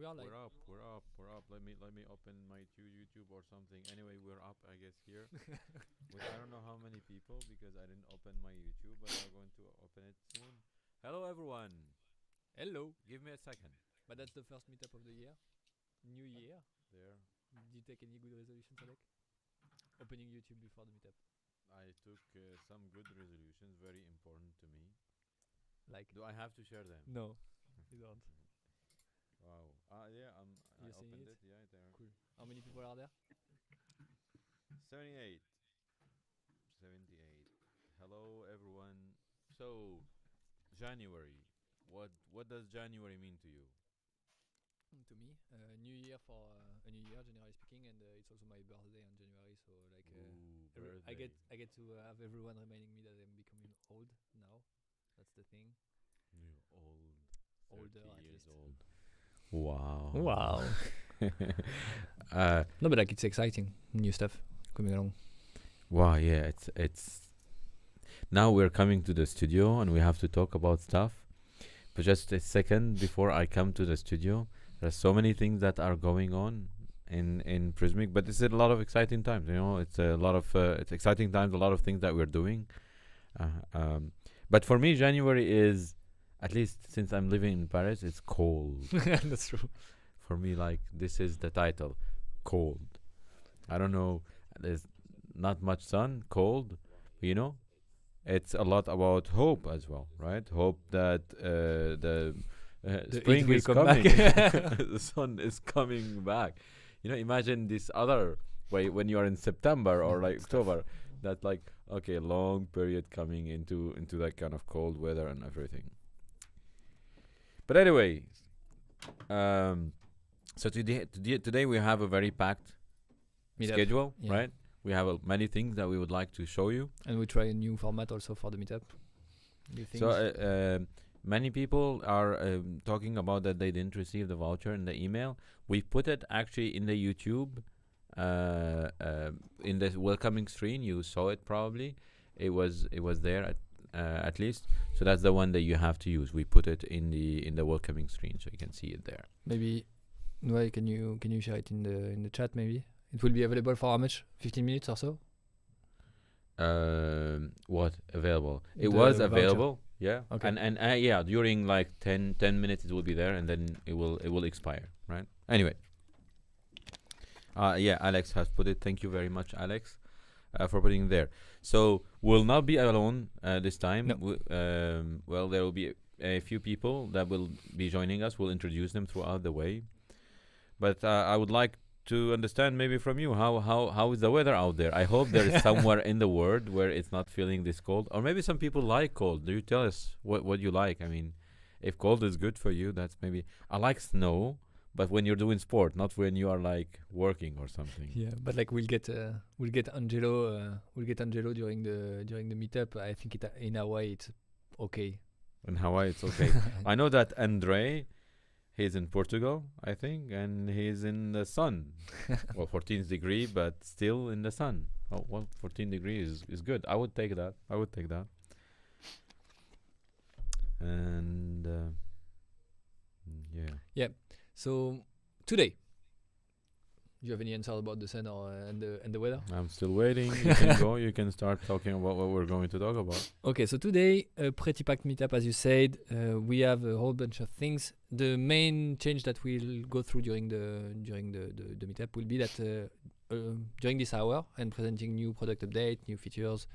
We are live. We're up. Let me open my YouTube or something. Anyway, we're up, I guess, here. With I don't know how many people because I didn't open my YouTube, but I'm going to open it soon. Hello, everyone. Hello. Give me a second. But that's the first meetup of the year. New year. There, Did you take any good resolutions, Alec? Opening YouTube before the meetup. I took some good resolutions, very important to me. Like, Do I have to share them? no, you don't. Wow. Yeah, I You're seeing opened it? it. Yeah, there. Cool. How many people are there? 78. 78. Hello, everyone. So, January. What does January mean to you? To me, new year for a new year, generally speaking, and it's also my birthday on January. So like, Ooh, I birthday. get to have everyone reminding me that I'm becoming old now. That's the thing. You're old. Older 30 at years least. old. Wow. Wow. uh, No, but like it's exciting, new stuff coming along. wow. Yeah. It's. Now we're coming to the studio and we have to talk about stuff. But just a second before I come to the studio, there's so many things that are going on in Prismic. But it's a lot of exciting times. You know, it's a lot of it's exciting times. A lot of things that we're doing. Uh, um, but for me, January is, at least since I'm living in Paris, it's cold. That's true. For me, like this is the title, cold. I don't know. There's not much sun, cold. You know, it's a lot about hope as well, right? Hope that The spring heat will is come back. coming, the sun is coming back. You know, imagine this other way when you are in September or like It's tough. October. That like okay, long period coming into that kind of cold weather and everything. But anyway, um, so today we have a very packed Meetup. schedule, Yeah. right? We have many things that we would like to show you. And we try a new format also for the meetup. New things. So many people are talking about that they didn't receive the voucher in the email. We put it actually in the YouTube, in the welcoming screen. You saw it probably. It was there at least. So that's the one that you have to use. We put it in the welcoming screen, so you can see it there. Maybe, Noel, can you share it in the chat? Maybe it will be available for how much? 15 minutes or so. What available? It The was voucher. available, yeah. Okay. And yeah, during like 10 minutes it will be there, and then it will expire, right? Anyway. Yeah, Alex has put it. Thank you very much, Alex, for putting it there. So we'll not be alone this time. No. Well, there will be a few people that will be joining us. We'll introduce them throughout the way. But I would like to understand maybe from you how is the weather out there. I hope there is somewhere in the world where it's not feeling this cold, or maybe some people like cold. Do you tell us what you like? I mean, if cold is good for you, that's maybe. I like snow, but when you're doing sport, not when you are like working or something. Yeah, but like we'll get Angelo during the meetup. I think in Hawaii it's okay. In Hawaii, it's okay. I know that Andre, he's in Portugal, I think, and he's in the sun. Well, 14 degree, but still in the sun. Oh, well, 14 degrees is good. I would take that. And yeah. So today, do you have any answer about the sun or and the weather? I'm still waiting. You can go. You can start talking about what we're going to talk about. Okay, so today a pretty packed meetup, as you said. We have a whole bunch of things. The main change that we'll go through during the meetup will be that during this hour and presenting new product update, new features,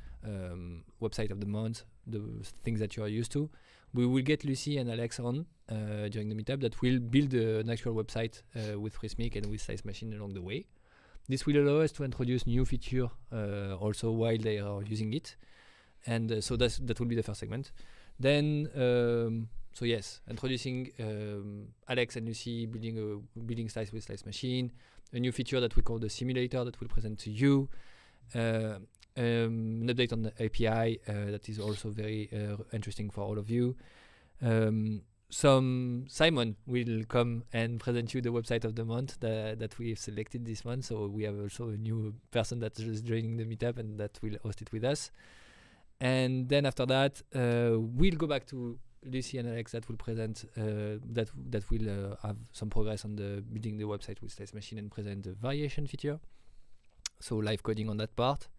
website of the month, the things that you are used to. We will get Lucy and Alex on during the meetup that will build an actual website with Prismic and with Size Machine along the way. This will allow us to introduce new feature also while they are using it. And so that will be the first segment. Then, so yes, introducing Alex and Lucy building slice with Slice Machine, a new feature that we call the simulator that we'll present to you, an update on the API that is also very interesting for all of you. Simon will come and present you the website of the month that we've selected this month. So we have also a new person that is joining the meetup and that will host it with us. And then after that, we'll go back to Lucy and Alex that will present that will have some progress on the building the website with Slice Machine and present the variation feature. So live coding on that part.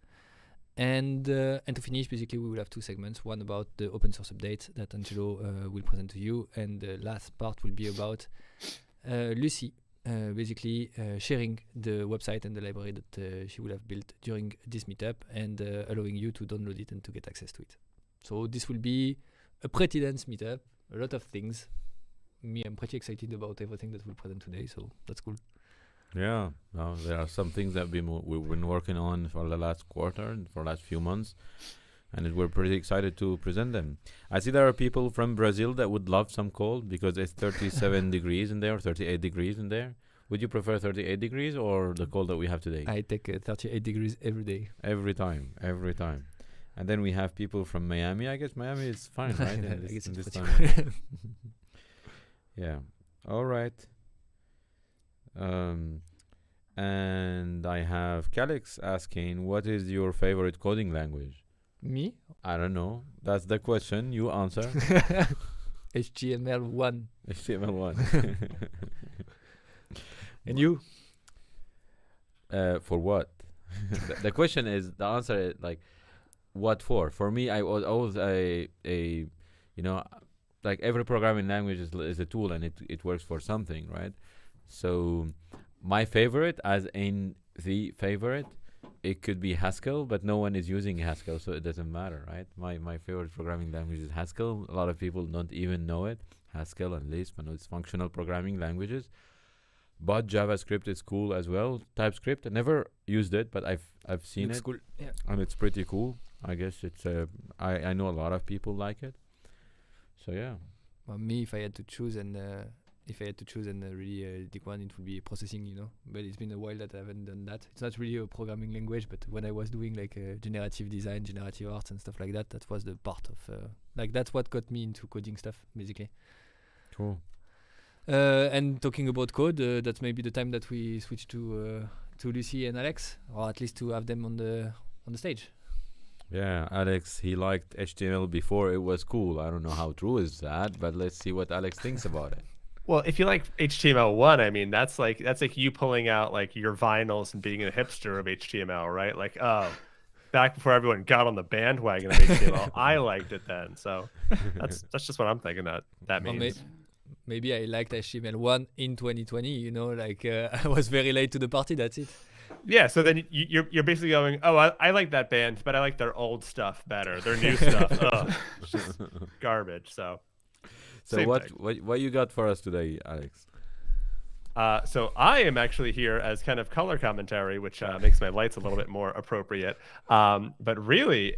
And to finish, basically, we will have two segments. One about the open source update that Angelo will present to you, and the last part will be about Lucy, basically sharing the website and the library that she will have built during this meetup, and allowing you to download it and to get access to it. So this will be a pretty dense meetup, a lot of things. I'm pretty excited about everything that we'll present today, so that's cool. Yeah, there are some things that we've been working on for the last quarter and for the last few months, and we're pretty excited to present them. I see there are people from Brazil that would love some cold because it's 37 degrees in there, 38 degrees in there. Would you prefer 38 degrees or the cold that we have today? I take 38 degrees every day. Every time. And then we have people from Miami. I guess Miami is fine, right? I guess it's this pretty time. Yeah. All right. And I have Calix asking, what is your favorite coding language? Me? I don't know. That's the question. You answer. HTML1. HTML1. And you? For what? The question is, the answer is like, what for? For me, I was always like every programming language is a tool and it works for something, right? So my favorite, as in the favorite, it could be Haskell, but no one is using Haskell, so it doesn't matter, right? My favorite programming language is Haskell. A lot of people don't even know it. Haskell and Lisp and those functional programming languages. But JavaScript is cool as well. TypeScript, I never used it, but I've seen Looks it. cool. Yeah. And it's pretty cool. I guess it's I know a lot of people like it. So yeah. Well, me, if I had to choose and really take one, it would be processing, But it's been a while that I haven't done that. It's not really a programming language, but when I was doing like generative design, generative arts and stuff like that, that was the part of that's what got me into coding stuff, basically. Cool. And talking about code, that's maybe the time that we switch to Lucy and Alex, or at least to have them on the stage. Yeah, Alex, he liked HTML before it was cool. I don't know how true is that, but let's see what Alex thinks about it. Well, if you like HTML1, I mean, that's like you pulling out like your vinyls and being a hipster of HTML, right? Like, oh, back before everyone got on the bandwagon of HTML, I liked it then. So that's just what I'm thinking that means. Maybe I liked HTML1 in 2020, I was very late to the party, that's it. Yeah, so then you're basically going, oh, I like that band, but I like their old stuff better. Their new stuff, it's just garbage. So what you got for us today, Alex? So I am actually here as kind of color commentary, which makes my lights a little bit more appropriate. But really,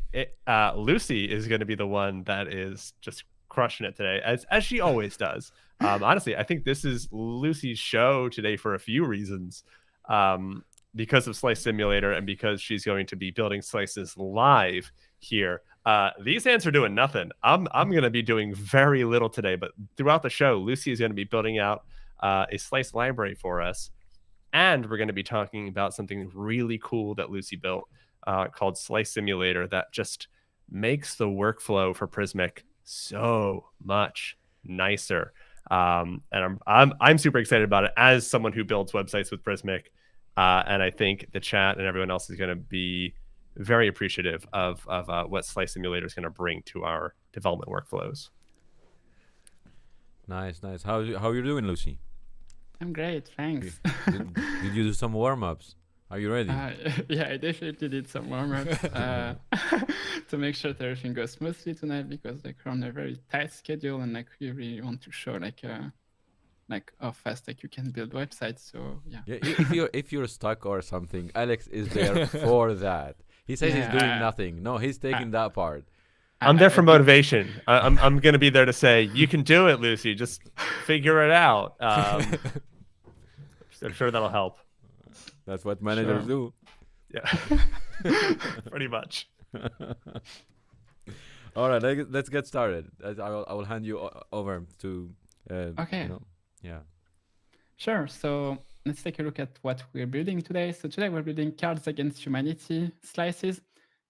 Lucy is going to be the one that is just crushing it today, as she always does. Honestly, I think this is Lucy's show today for a few reasons. Because of Slice Simulator and because she's going to be building slices live here. These hands are doing nothing. I'm going to be doing very little today, but throughout the show, Lucy is going to be building out a slice library for us. And we're going to be talking about something really cool that Lucy built called Slice Simulator that just makes the workflow for Prismic so much nicer. And I'm super excited about it as someone who builds websites with Prismic. And I think the chat and everyone else is going to be very appreciative of what Slice Simulator is going to bring to our development workflows. Nice. How are you doing, Lucy? I'm great, thanks. Did you do some warm-ups? Are you ready? Yeah, I definitely did some warm-ups to make sure that everything goes smoothly tonight, because we're on a very tight schedule and we really want to show how fast you can build websites. So yeah. If you're stuck or something, Alex is there for that. He says he's doing nothing. No, he's taking that part. I'm there for motivation. I'm going to be there to say, you can do it, Lucy. Just figure it out. I'm sure that'll help. That's what managers do. Yeah, pretty much. All right, let's get started. I will hand you over to. Okay. Yeah. Sure. So let's take a look at what we're building today. So today we're building Cards Against Humanity slices.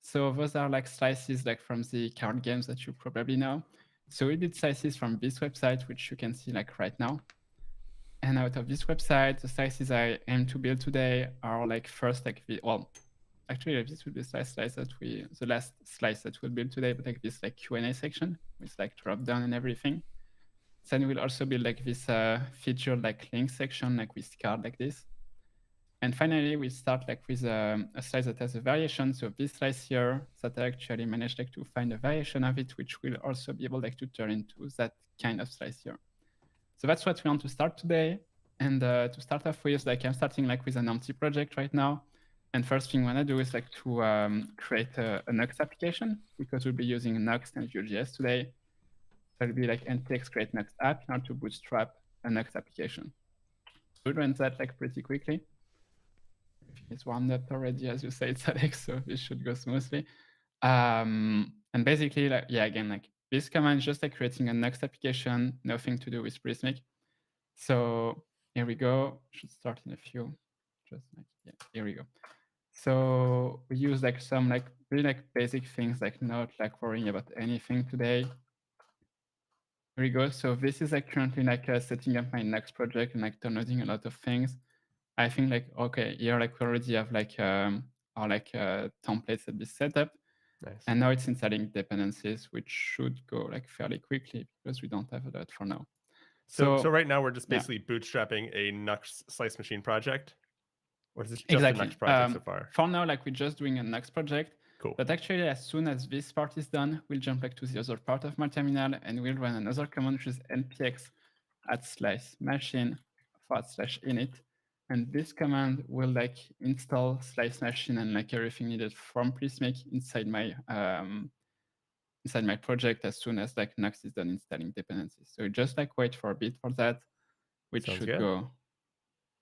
So those are slices from the card games that you probably know. So we did slices from this website, which you can see like right now. And out of this website, the slices I aim to build today are like first like well, actually this will be the last slice that we'll build today, but like this like Q&A section with like drop down and everything. Then we'll also build like this featured like link section like with card like this. And finally, we start like with a slice that has a variation. So this slice here that I actually managed like to find a variation of it, which will also be able like to turn into that kind of slice here. So that's what we want to start today. And to start off with, like I'm starting like with an empty project right now. And first thing I want to do is like to create a Next application, because we'll be using Next and Vue.js today. So it'll be like npx create Next app in order to bootstrap a Next application. We'll run that like pretty quickly. It's warmed up already, as you said, Alex, so this should go smoothly. And basically, like, yeah, again, like this command is just like creating a Next application, nothing to do with Prismic. So here we go. Should start in a few. Just like, yeah, here we go. So we use like some like really like basic things, like not like worrying about anything today. Here we go. So this is like currently like setting up my Next project and like downloading a lot of things. I think like, okay, here like we already have like our like templates that be set up. Nice. And now it's installing dependencies, which should go like fairly quickly because we don't have a lot for now. So right now we're just yeah. basically bootstrapping a Next slice machine project, or is this just Exactly. a Next project so far? For now, like we're just doing a Next project. Cool. But actually, as soon as this part is done, we'll jump back to the other part of my terminal and we'll run another command, which is npx @slice machine /init. And this command will like install slice machine and like everything needed from Prismic inside my project as soon as like Next is done installing dependencies. So just like wait for a bit for that, which Sounds should good. go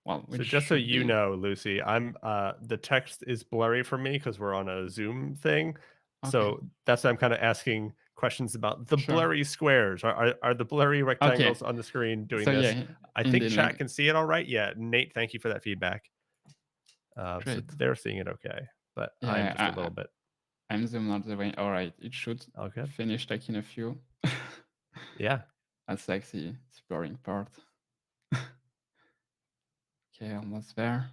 well. So just so you know, Lucy, I'm the text is blurry for me because we're on a Zoom thing. Okay. So that's why I'm kind of asking questions about the Sure. blurry squares. Are the blurry rectangles on the screen doing so this? Yeah, I think chat can see it all right. Yeah, Nate, thank you for that feedback. So they're seeing it okay, but Yeah, I'm just a little bit. I'm zoomed out the way. All right, it should Okay. finish like in a few. Yeah. That's like the exploring part. Okay, almost there.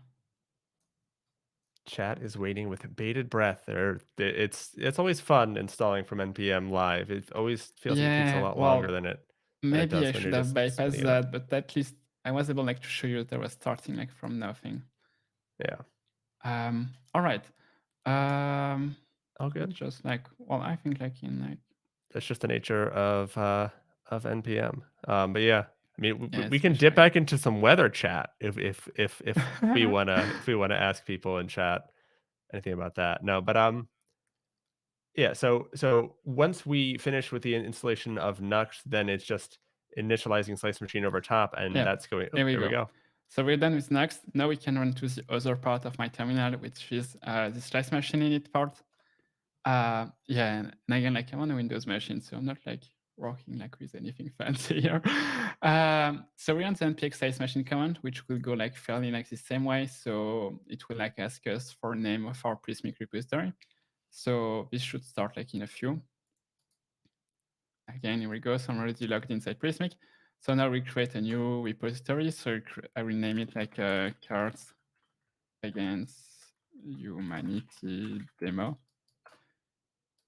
Chat is waiting with bated breath. It's always fun installing from npm live. It always feels like it takes a lot longer than it. Maybe I should have bypassed that, but at least I was able like to show you that I was starting like from nothing. Yeah. All right. All good. Just like, well, I think like in like. That's just the nature of npm. But yeah, I mean, we can dip back into some weather chat if we wanna ask people in chat anything about that. No, but yeah. So once we finish with the installation of Nux, then it's just initializing slice machine over top, and that's going. There we go. So we're done with Nux. Now we can run to the other part of my terminal, which is the slice machine init part. Yeah, and again, like I'm on a Windows machine, so I'm not like working like with anything fancy here. So we run the npx slice machine command, which will go like fairly like the same way. So it will like ask us for name of our Prismic repository. So this should start like in a few. Again, here we go. So I'm already logged inside Prismic. So now we create a new repository. So I will name it like Cards Against Humanity Demo.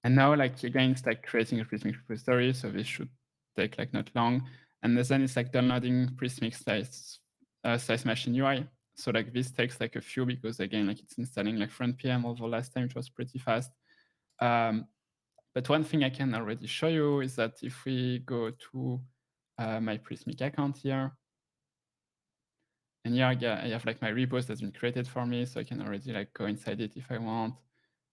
And now, like again, it's like creating a Prismic repository. So this should take like not long. And then it's like downloading Prismic slice machine UI. So like this takes like a few because again, like it's installing like from npm. Although last time it was pretty fast. But one thing I can already show you is that if we go to my Prismic account here, and here I have like my repos that's been created for me, so I can already like go inside it if I want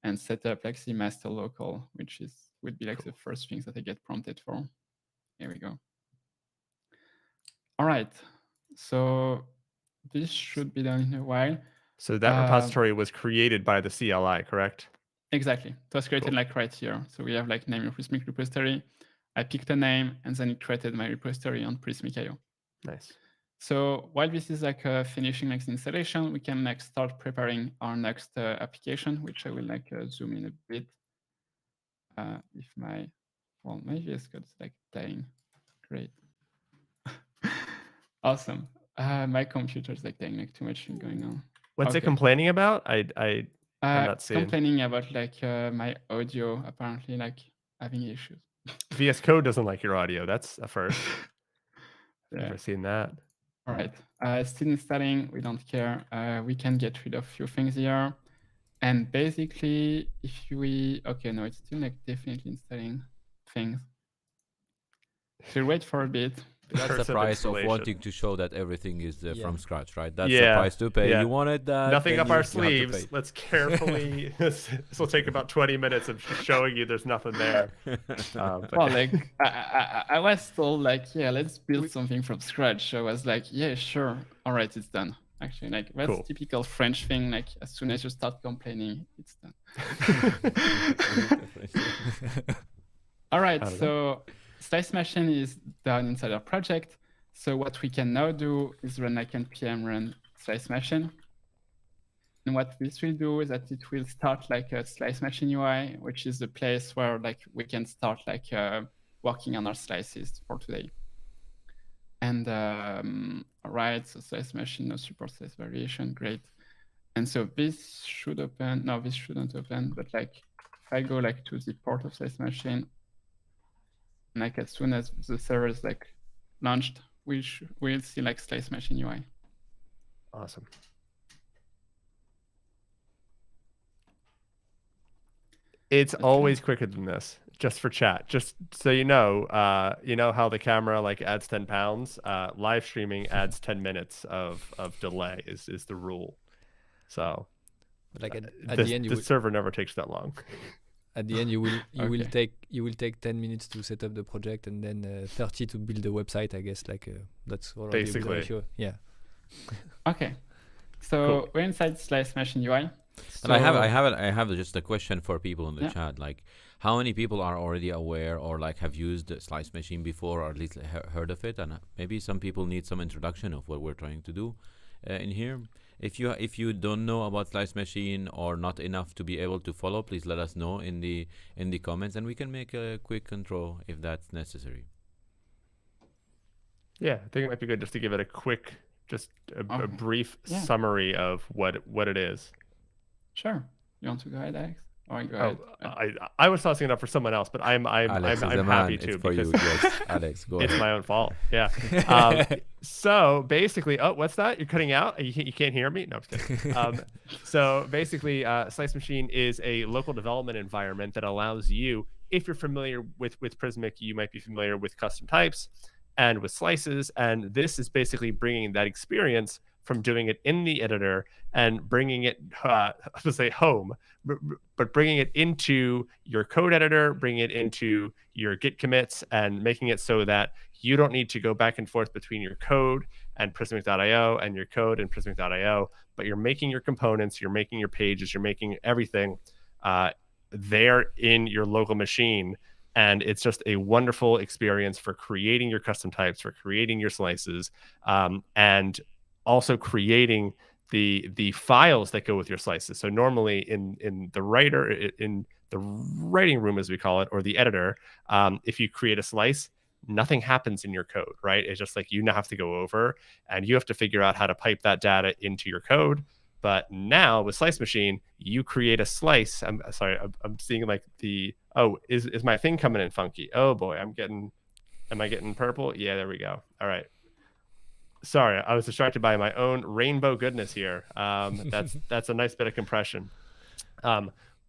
and set up like the master local, which would be like the first things that I get prompted for. Here we go. All right, so this should be done in a while. So that repository was created by the CLI, correct? Exactly. It was created like right here. So we have like name of Prismic repository. I picked a name and then it created my repository on Prismic.io. Nice. So while this is like finishing like the installation, we can like start preparing our next application, which I will like zoom in a bit if my Well, my VS Code is like dying. Great. Awesome. My computer is like dying, like too much thing going on. What's it Okay. complaining about? I'm not It's seeing. complaining about like my audio apparently like having issues. VS Code doesn't like your audio. That's a first. Yeah. Never seen that. All right. Still installing. We don't care. We can get rid of a few things here. And basically, if we... Okay, no, it's still like definitely installing things. So wait for a bit. That's Curse the of price of installation. wanting to show that everything is Yeah. from scratch, right? That's Yeah, the price to pay. yeah. You wanted that. Nothing then up you our have to sleeves. pay. Let's carefully. This will take about 20 minutes of showing you there's nothing there. But Well, like I was told like, yeah, let's build something from scratch. So I was like, yeah, sure. All right, it's done. Actually, like that's Cool. typical French thing. Like as soon as you start complaining, it's done. All right, I don't so Slice Machine is done inside our project. So what we can now do is run like npm run Slice Machine. And what this will do is that it will start like a Slice Machine UI, which is the place where like we can start like working on our slices for today. And all right, so Slice Machine, no support slice variation, great. And so this should open. No, this shouldn't open. But like if I go like to the port of Slice Machine, like as soon as the server is like launched, we'll see like Slice Machine UI. Awesome. It's always quicker than this, just for chat. Just so you know how the camera like adds 10 pounds. Live streaming adds 10 minutes of delay is the rule. So But like at the end, the server never takes that long. At the end, you will Okay. take 10 minutes to set up the project and then 30 to build the website. I guess like that's already a good Basically. ratio. Yeah. Okay. So Cool. we're inside Slice Machine UI. And I have just a question for people in the Yeah. chat. Like, how many people are already aware or like have used Slice Machine before, or at least heard of it? And maybe some people need some introduction of what we're trying to do in here. If you don't know about Slice Machine or not enough to be able to follow, please let us know in the comments, and we can make a quick intro if that's necessary. Yeah, I think it might be good just to give it a quick, just a Okay. brief Yeah. summary of what it is. Sure. You want to go ahead, Alex? Or go Oh, ahead. I was tossing it up for someone else, but I'm Alex is the happy man. to It's for you. because Yes, Alex, go it's ahead. my own fault. Yeah. So basically, oh, what's that? You're cutting out? You can't hear me? No, I'm just kidding. So basically, Slice Machine is a local development environment that allows you, if you're familiar with Prismic, you might be familiar with custom types and with slices. And this is basically bringing that experience from doing it in the editor and bringing it, I was going to say home, but bringing it into your code editor, bringing it into your Git commits, and making it so that you don't need to go back and forth between your code and Prismic.io and your code and Prismic.io, but you're making your components, you're making your pages, you're making everything there in your local machine. And it's just a wonderful experience for creating your custom types, for creating your slices, and also creating the files that go with your slices. So normally in the writing room, as we call it, or the editor, if you create a slice, nothing happens in your code, right? It's just like you now have to go over and you have to figure out how to pipe that data into your code. But now with Slice Machine, you create a slice. I'm sorry, I'm seeing like is my thing coming in funky? Oh boy, am I getting purple? Yeah, there we go. All right. Sorry, I was distracted by my own rainbow goodness here. That's a nice bit of compression.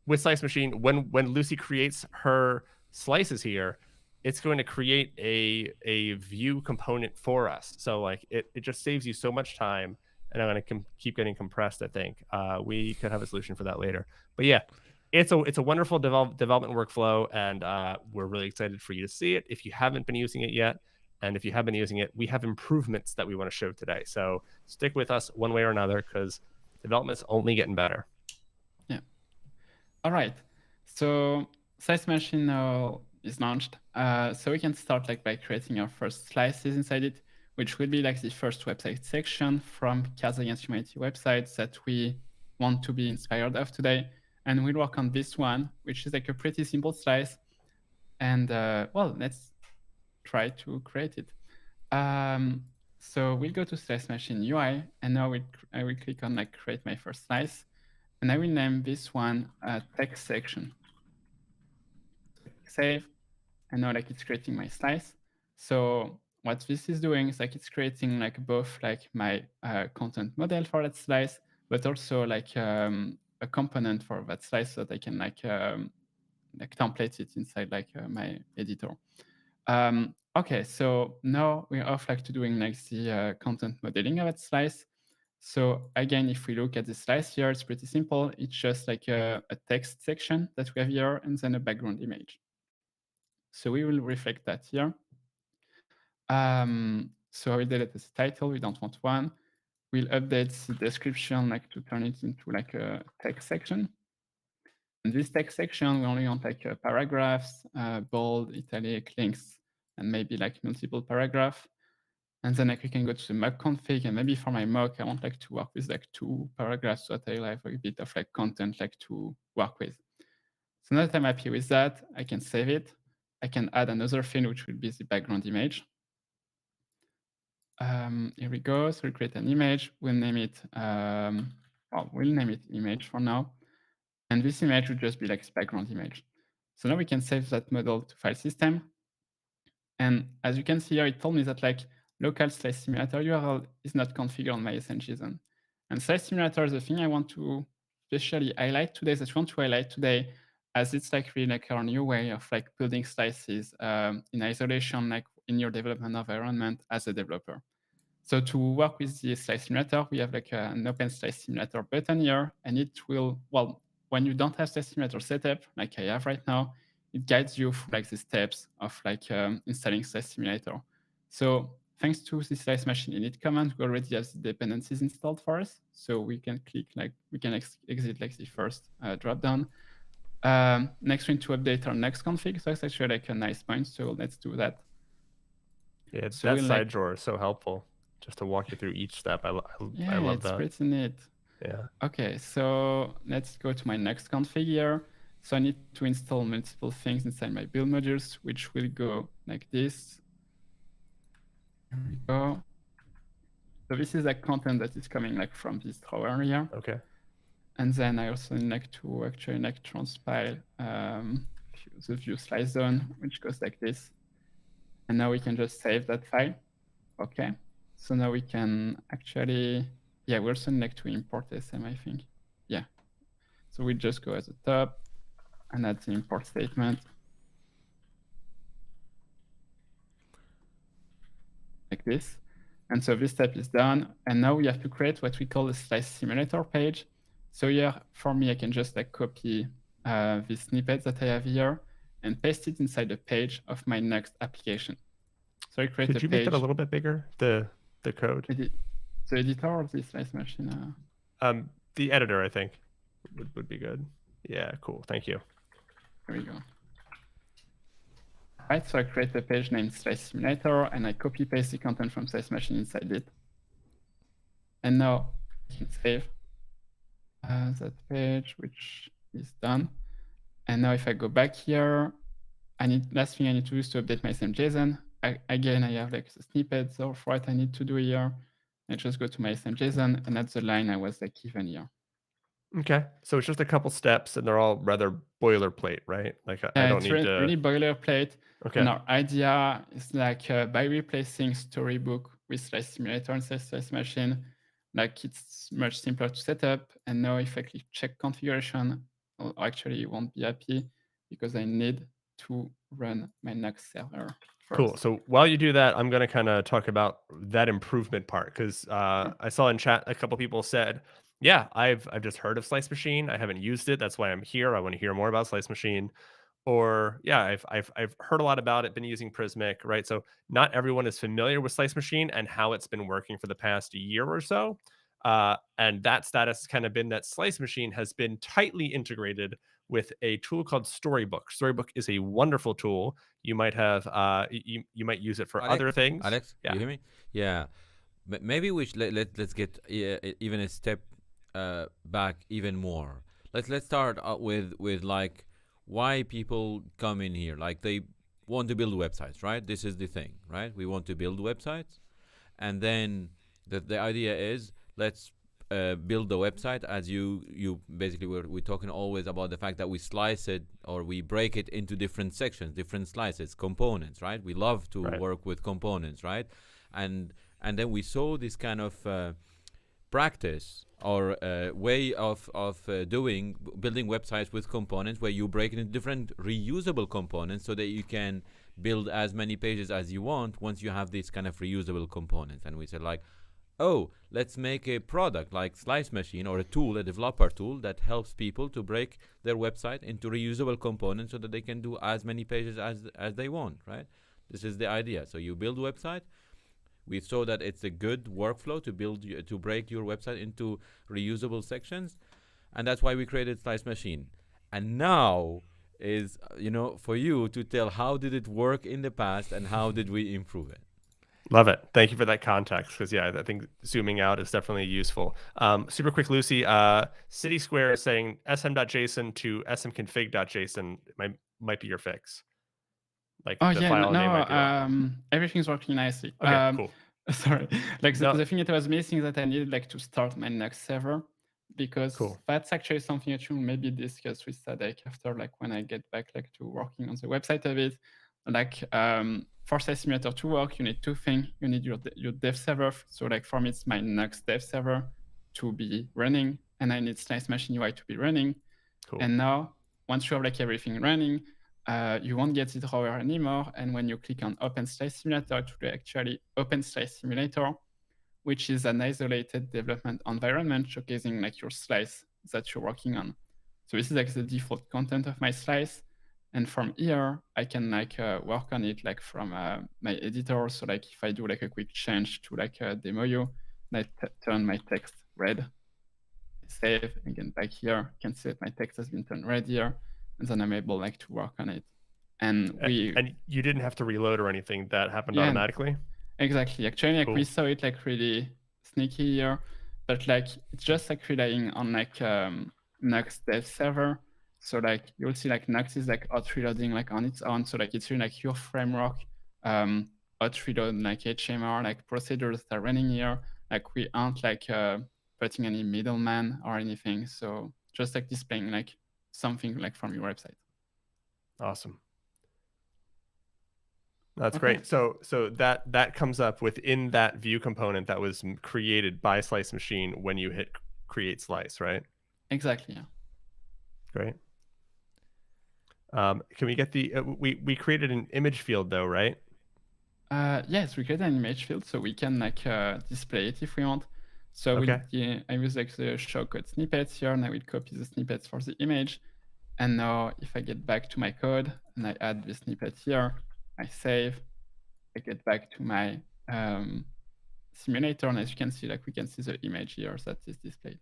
With Slice Machine, when Lucy creates her slices here, it's going to create a view component for us. So like it just saves you so much time. And I'm going to keep getting compressed, I think. We could have a solution for that later. But yeah, it's a wonderful development workflow, and we're really excited for you to see it if you haven't been using it yet. And if you have been using it, we have improvements that we want to show today. So stick with us one way or another, because development's only getting better. Yeah. All right. So Slice Machine now is launched. So we can start like by creating our first slices inside it, which will be like the first website section from Cards Against Humanity websites that we want to be inspired of today. And we'll work on this one, which is like a pretty simple slice. And well, let's try to create it. So we'll go to Slice Machine UI, and now I will click on like create my first slice, and I will name this one text section. Save, and now like it's creating my slice. So what this is doing is like it's creating like both like my content model for that slice, but also like a component for that slice so that I can like template it inside like my editor. Okay, so now we're off like to doing like the content modeling of that slice. So again, if we look at the slice here, it's pretty simple. It's just like a text section that we have here and then a background image. So we will reflect that here. So I will delete this title, we don't want one. We'll update the description like to turn it into like a text section. In this text section, we only want like paragraphs, bold, italic, links, and maybe like multiple paragraph. And then like we can go to the mock config, and maybe for my mock, I want like to work with like 2 paragraphs so that I have a bit of like content like to work with. So now that I'm happy with that, I can save it. I can add another thing, which will be the background image. Here we go. So we'll create an image. We'll name it, we'll name it image for now. And this image will just be like background image. So now we can save that model to file system. And as you can see here, it told me that like local slice simulator URL is not configured on my SNJSON. And slice simulator is the thing I want to especially highlight today, that we want to highlight today, as it's like really like our new way of like building slices in isolation, like in your development environment as a developer. So to work with the slice simulator, we have like an open slice simulator button here, and it will, well, when you don't have slice simulator setup, like I have right now, it guides you through like the steps of like installing slice simulator. So thanks to the slice machine init command, we already have the dependencies installed for us. So we can click like, we can exit like the first dropdown. Next, we need to update our next config. So it's actually like a nice point. So let's do that. Yeah, So that we'll, side like, drawer is so helpful, just to walk you through each step. I love it's that. pretty neat. Yeah. Okay, so let's go to my next config here. So I need to install multiple things inside my build modules, which will go like this. Here we go. So this is like content that is coming like from this drawer here. Okay. And then I also need like to actually like transpile the view slice zone, which goes like this. And now we can just save that file. Okay. So now we can actually, yeah, we also need like to import SM, I think. Yeah. So we just go at the top and add the import statement. Like this. And so this step is done. And now we have to create what we call a slice simulator page. So here, for me, I can just like copy this snippet that I have here and paste it inside the page of my next application. So I create a page. Could you make that a little bit bigger, the code? The editor or the slice machine? The editor, I think, would be good. Yeah, cool. Thank you. There we go. Right, so I create a page named Slice Simulator, and I copy paste the content from Slice Machine inside it. And now I can save that page, which is done. And now if I go back here, last thing I need to do is to update my SMJSON. Again, I have like the snippets of what I need to do here. I just go to my SMJSON, and that's the line I was like given here. Okay, so it's just a couple steps, and they're all rather boilerplate, right? Like I don't need to. Really boilerplate. Okay. And our idea is like by replacing Storybook with Slice Simulator and Slice Machine, like it's much simpler to set up. And now if I click check configuration, actually you won't be happy because I need to run my next server first. Cool. So while you do that, I'm going to kind of talk about that improvement part, because I saw in chat a couple people said, yeah, I've just heard of Slice Machine. I haven't used it. That's why I'm here. I want to hear more about Slice Machine. Or yeah, I've heard a lot about it, been using Prismic, right? So not everyone is familiar with Slice Machine and how it's been working for the past year or so. And that status has kind of been that Slice Machine has been tightly integrated with a tool called Storybook. Storybook is a wonderful tool. You might have you might use it for other things. Alex, yeah. You hear me? Yeah. Maybe we should let's get even a step back even more. Let's start out with like why people come in here. Like they want to build websites, right? This is the thing, right? We want to build websites, and then the idea is let's build the website as you basically we're talking always about the fact that we slice it or we break it into different sections, different slices, components, right? We love to work with components, right? And then we saw this kind of practice or way of building websites with components where you break it into different reusable components so that you can build as many pages as you want once you have these kind of reusable components. And we said like, oh, let's make a product like Slice Machine or a tool, a developer tool that helps people to break their website into reusable components so that they can do as many pages as they want, right? This is the idea. So you build a website. We saw that it's a good workflow to break your website into reusable sections, and that's why we created Slice Machine. And now is for you to tell how did it work in the past and how did we improve it. Love it. Thank you for that context, because I think zooming out is definitely useful. Super quick, Lucy. City Square is saying sm.json to smconfig.json might be your fix. Like the file name might be wrong. Everything's working nicely. Okay, cool. Sorry, like the thing that was missing that I needed like to start my next server, because that's actually something that you maybe discuss with Sadek after, like when I get back like to working on the website a bit. Like for Slice Simulator to work, you need two things. You need your dev server. So like for me, it's my Next dev server to be running, and I need Slice Machine UI to be running. Cool. And now, once you have like everything running, you won't get the drawer anymore. And when you click on Open Slice Simulator, it will actually open Slice Simulator, which is an isolated development environment showcasing like your slice that you're working on. So this is like the default content of my slice. And from here, I can like work on it like from my editor. So like if I do like a quick change to like a demo view, I turn my text red, I save, again back here, you can see that my text has been turned red here, and then I'm able like to work on it. And you didn't have to reload or anything, that happened automatically? Exactly. Actually, like we saw it like really sneaky here, but like it's just like relying on like Next dev server. So like you'll see like Next is like hot reloading like on its own. So like it's really like your framework, hot reload like HMR, like procedures that are running here. Like we aren't like putting any middleman or anything. So just like displaying like something like from your website. Awesome. That's great. So that comes up within that view component that was created by Slice Machine when you hit create slice, right? Exactly. Yeah. Great. Can we get the we created an image field though, right? Yes, we created an image field so we can like display it if we want. So I use like the showcode snippets here, and I will copy the snippets for the image. And now if I get back to my code and I add the snippet here, I save, I get back to my simulator, and as you can see, like we can see the image here that is displayed.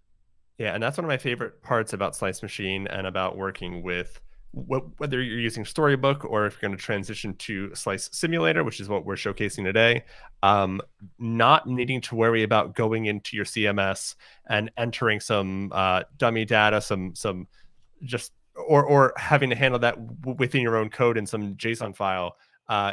Yeah, and that's one of my favorite parts about Slice Machine and about working with whether you're using Storybook or if you're going to transition to Slice Simulator, which is what we're showcasing today, not needing to worry about going into your CMS and entering some dummy data, some just or having to handle that within your own code in some JSON file.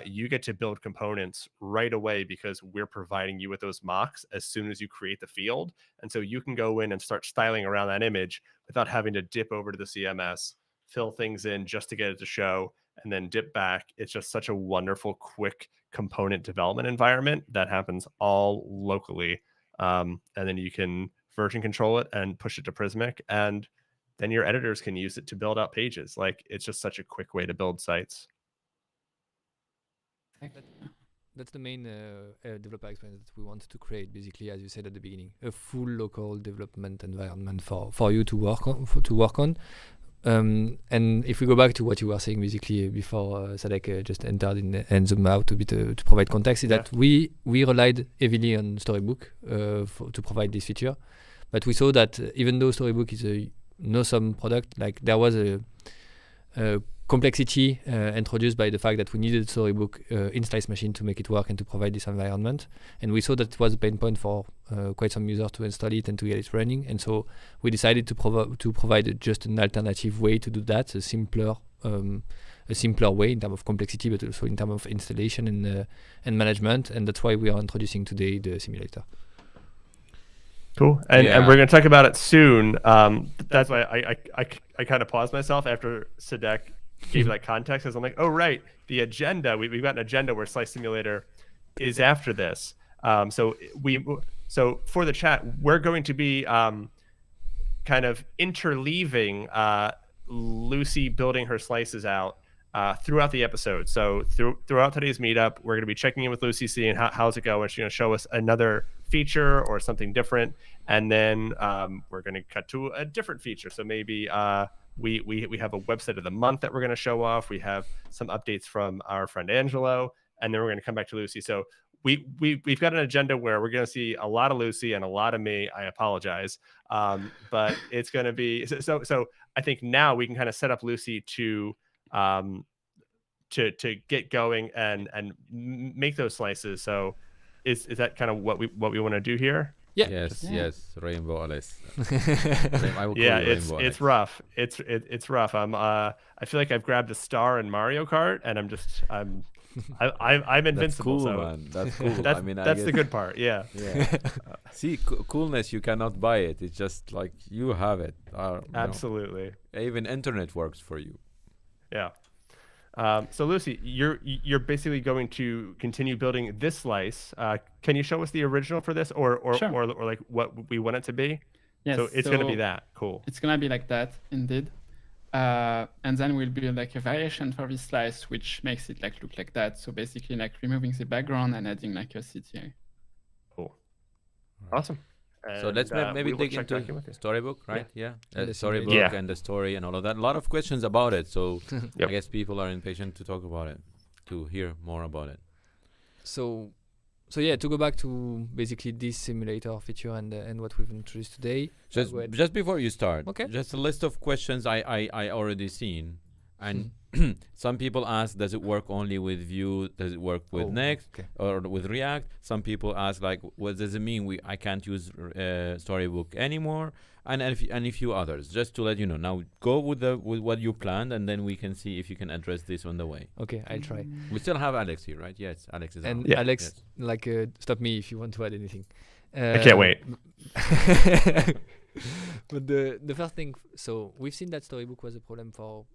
You get to build components right away because we're providing you with those mocks as soon as you create the field. And so you can go in and start styling around that image without having to dip over to the CMS, fill things in just to get it to show, and then dip back. It's just such a wonderful, quick component development environment that happens all locally. And then you can version control it and push it to Prismic, and then your editors can use it to build out pages. Like, it's just such a quick way to build sites. That's the main developer experience that we wanted to create, basically, as you said at the beginning, a full local development environment for you to work on. And if we go back to what you were saying basically before Sadek just entered in and zoomed out a bit to provide context, is that we relied heavily on Storybook to provide this feature. But we saw that even though Storybook is an awesome product, like there was a complexity introduced by the fact that we needed Storybook in Slice Machine to make it work and to provide this environment. And we saw that it was a pain point for quite some users to install it and to get it running. And so we decided to provide just an alternative way to do that, a simpler a simpler way in terms of complexity, but also in terms of installation and management. And that's why we are introducing today the simulator. Cool. And we're going to talk about it soon. That's why I kind of paused myself after Sadek gave that context, because I'm like, oh, right, the agenda, we've got an agenda where Slice Simulator is after this. So for the chat, we're going to be kind of interleaving Lucy building her slices out throughout the episode. So throughout today's meetup, we're going to be checking in with Lucy, seeing how's it going. She's going to show us another feature or something different, and then we're going to cut to a different feature. So maybe we have a website of the month that we're going to show off. We have some updates from our friend Angelo, and then we're going to come back to Lucy. So we've got an agenda where we're going to see a lot of Lucy and a lot of me. I apologize, but it's going to be so. I think now we can kind of set up Lucy to get going and make those slices. So is that kind of what we want to do here? Yeah. Yes, Rainbow Alice. It's rough. It's rough. I feel like I've grabbed a star in Mario Kart, and I'm invincible. That's cool, so man. That's cool. That's the good part. Yeah. See, coolness, you cannot buy it. It's just like you have it. Absolutely. Even internet works for you. Yeah. So Lucy, you're basically going to continue building this slice. Can you show us the original for this, or Sure. or like what we want it to be? Yes. So it's going to be that. Cool. It's gonna be like that, indeed. And then we'll build like a variation for this slice, which makes it like look like that. So basically, like removing the background and adding like a CTA. Cool. Awesome. So let's maybe dig into Storybook, right? Yeah. Storybook and the story and all of that. A lot of questions about it. So I guess people are impatient to talk about it, to hear more about it. So yeah, to go back to basically this simulator feature and what we've introduced today. Just before you start, okay, just a list of questions I already seen, and some people ask, does it work only with Vue? Does it work with Next or with React? Some people ask, like, what does it mean I can't use Storybook anymore? And a few others. Just to let you know. Now go with what you planned, and then we can see if you can address this on the way. Okay, I'll try. We still have Alex here, right? Yes, Alex is and on. Alex, stop me if you want to add anything. I can't wait. But the first thing, so we've seen that Storybook was a problem for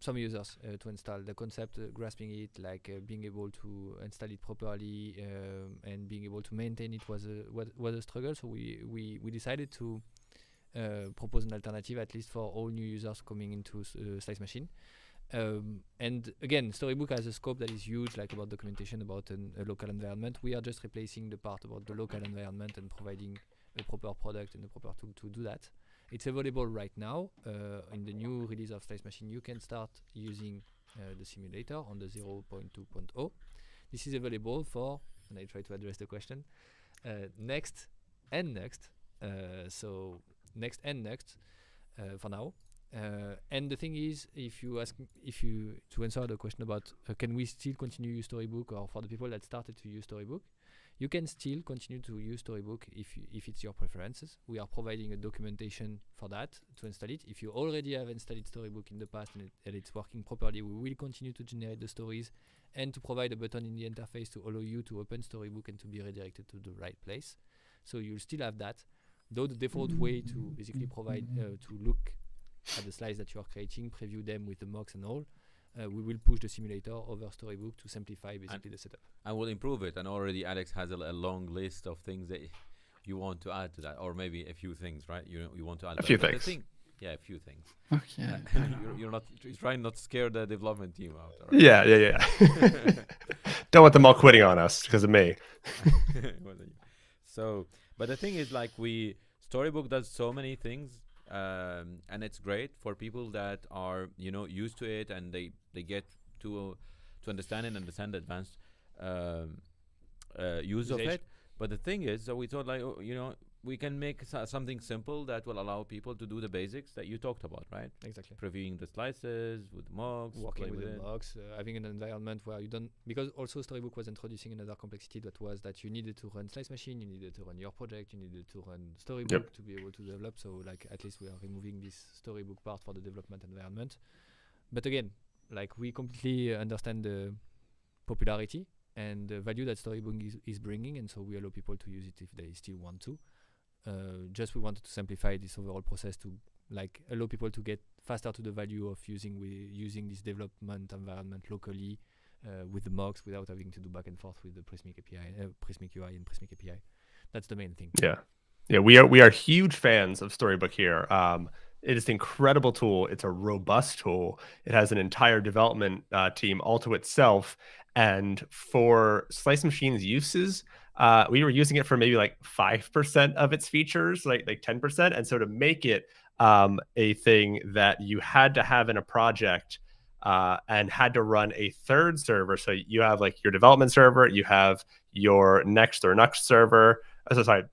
some users to install. The concept, grasping it, like being able to install it properly and being able to maintain it was a struggle. So we decided to propose an alternative, at least for all new users coming into Slice Machine. And again, Storybook has a scope that is huge, like about documentation, about a local environment. We are just replacing the part about the local environment and providing a proper product and a proper tool to do that. It's available right now in the new release of Slice Machine. You can start using the simulator on the 0.2.0. This is available for, and I try to address the question, Next and Next. So Next and Next for now. And the thing is, to answer the question about can we still continue to use Storybook, or for the people that started to use Storybook, you can still continue to use Storybook if it's your preferences. We are providing a documentation for that to install it. If you already have installed Storybook in the past and it's working properly, we will continue to generate the stories and to provide a button in the interface to allow you to open Storybook and to be redirected to the right place. So you'll still have that, though the default way to basically provide to look at the slides that you are creating, preview them with the mocks and all. We will push the simulator over Storybook to simplify basically the setup. I will improve it, and already Alex has a long list of things that you want to add to that, or maybe a few things, right? You want to add a few things. A few things. Okay. You're trying not to scare the development team out. Right? Yeah. Don't want them all quitting on us because of me. So, but the thing is, like, Storybook does so many things. And it's great for people that are used to it, and they get to understand the advanced use of it. But the thing is, so we thought, like, we can make something simple that will allow people to do the basics that you talked about, right? Exactly. Previewing the slices with mocks, working with the mocks, having an environment where you don't, because also Storybook was introducing another complexity that you needed to run Slice Machine, you needed to run your project, you needed to run Storybook to be able to develop. So like at least we are removing this Storybook part for the development environment. but again, like we completely understand the popularity and the value that Storybook is bringing, and so we allow people to use it if they still want to. Just we wanted to simplify this overall process to like allow people to get faster to the value of using this development environment locally with the mocks without having to do back and forth with the Prismic API, Prismic UI and Prismic API. That's the main thing. Yeah, we are huge fans of Storybook here. It is an incredible tool. It's a robust tool. It has an entire development team all to itself. And for Slice Machine's uses, we were using it for maybe like 5% of its features, like 10%. And so to make it a thing that you had to have in a project and had to run a third server. So you have like your development server, you have your Next or Nux server. So sorry,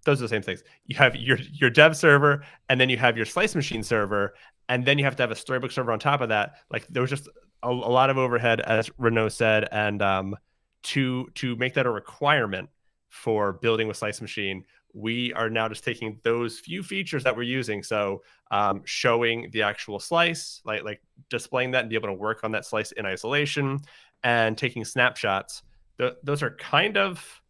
those are the same things. You have your dev server, and then you have your Slice Machine server, and then you have to have a Storybook server on top of that. Like there was just a lot of overhead, as Renaud said, and to make that a requirement for building with Slice Machine, we are now just taking those few features that we're using. So showing the actual slice, like displaying that and be able to work on that slice in isolation, and taking snapshots. Those are kind of,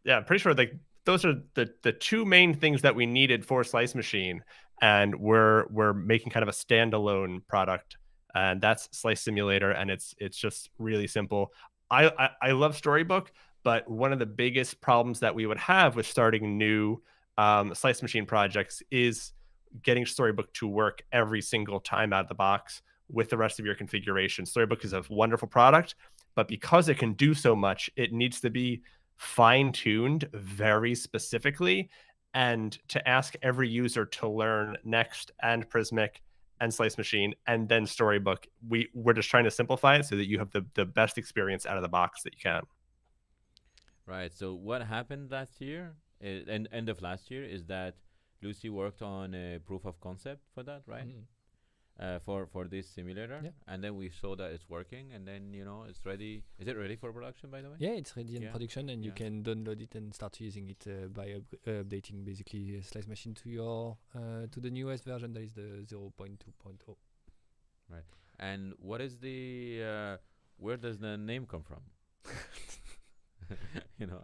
I'm pretty sure like those are the two main things that we needed for Slice Machine, and we're making kind of a standalone product, and that's Slice Simulator, and it's just really simple. I love Storybook, but one of the biggest problems that we would have with starting new Slice Machine projects is getting Storybook to work every single time out of the box with the rest of your configuration. Storybook is a wonderful product, but because it can do so much, it needs to be fine-tuned very specifically, and to ask every user to learn Next and Prismic and Slice Machine and then Storybook, we're just trying to simplify it so that you have the best experience out of the box that you can. Right. So what happened last year, and end of last year, is that Lucy worked on a proof of concept for that, right? For this simulator, and then we saw that it's working, and then it's ready. Is it ready for production, by the way? Yeah, it's ready in production, and you can download it and start using it by updating basically Slice Machine to your to the newest version, that is the 0.2.0. Right. And what is the where does the name come from?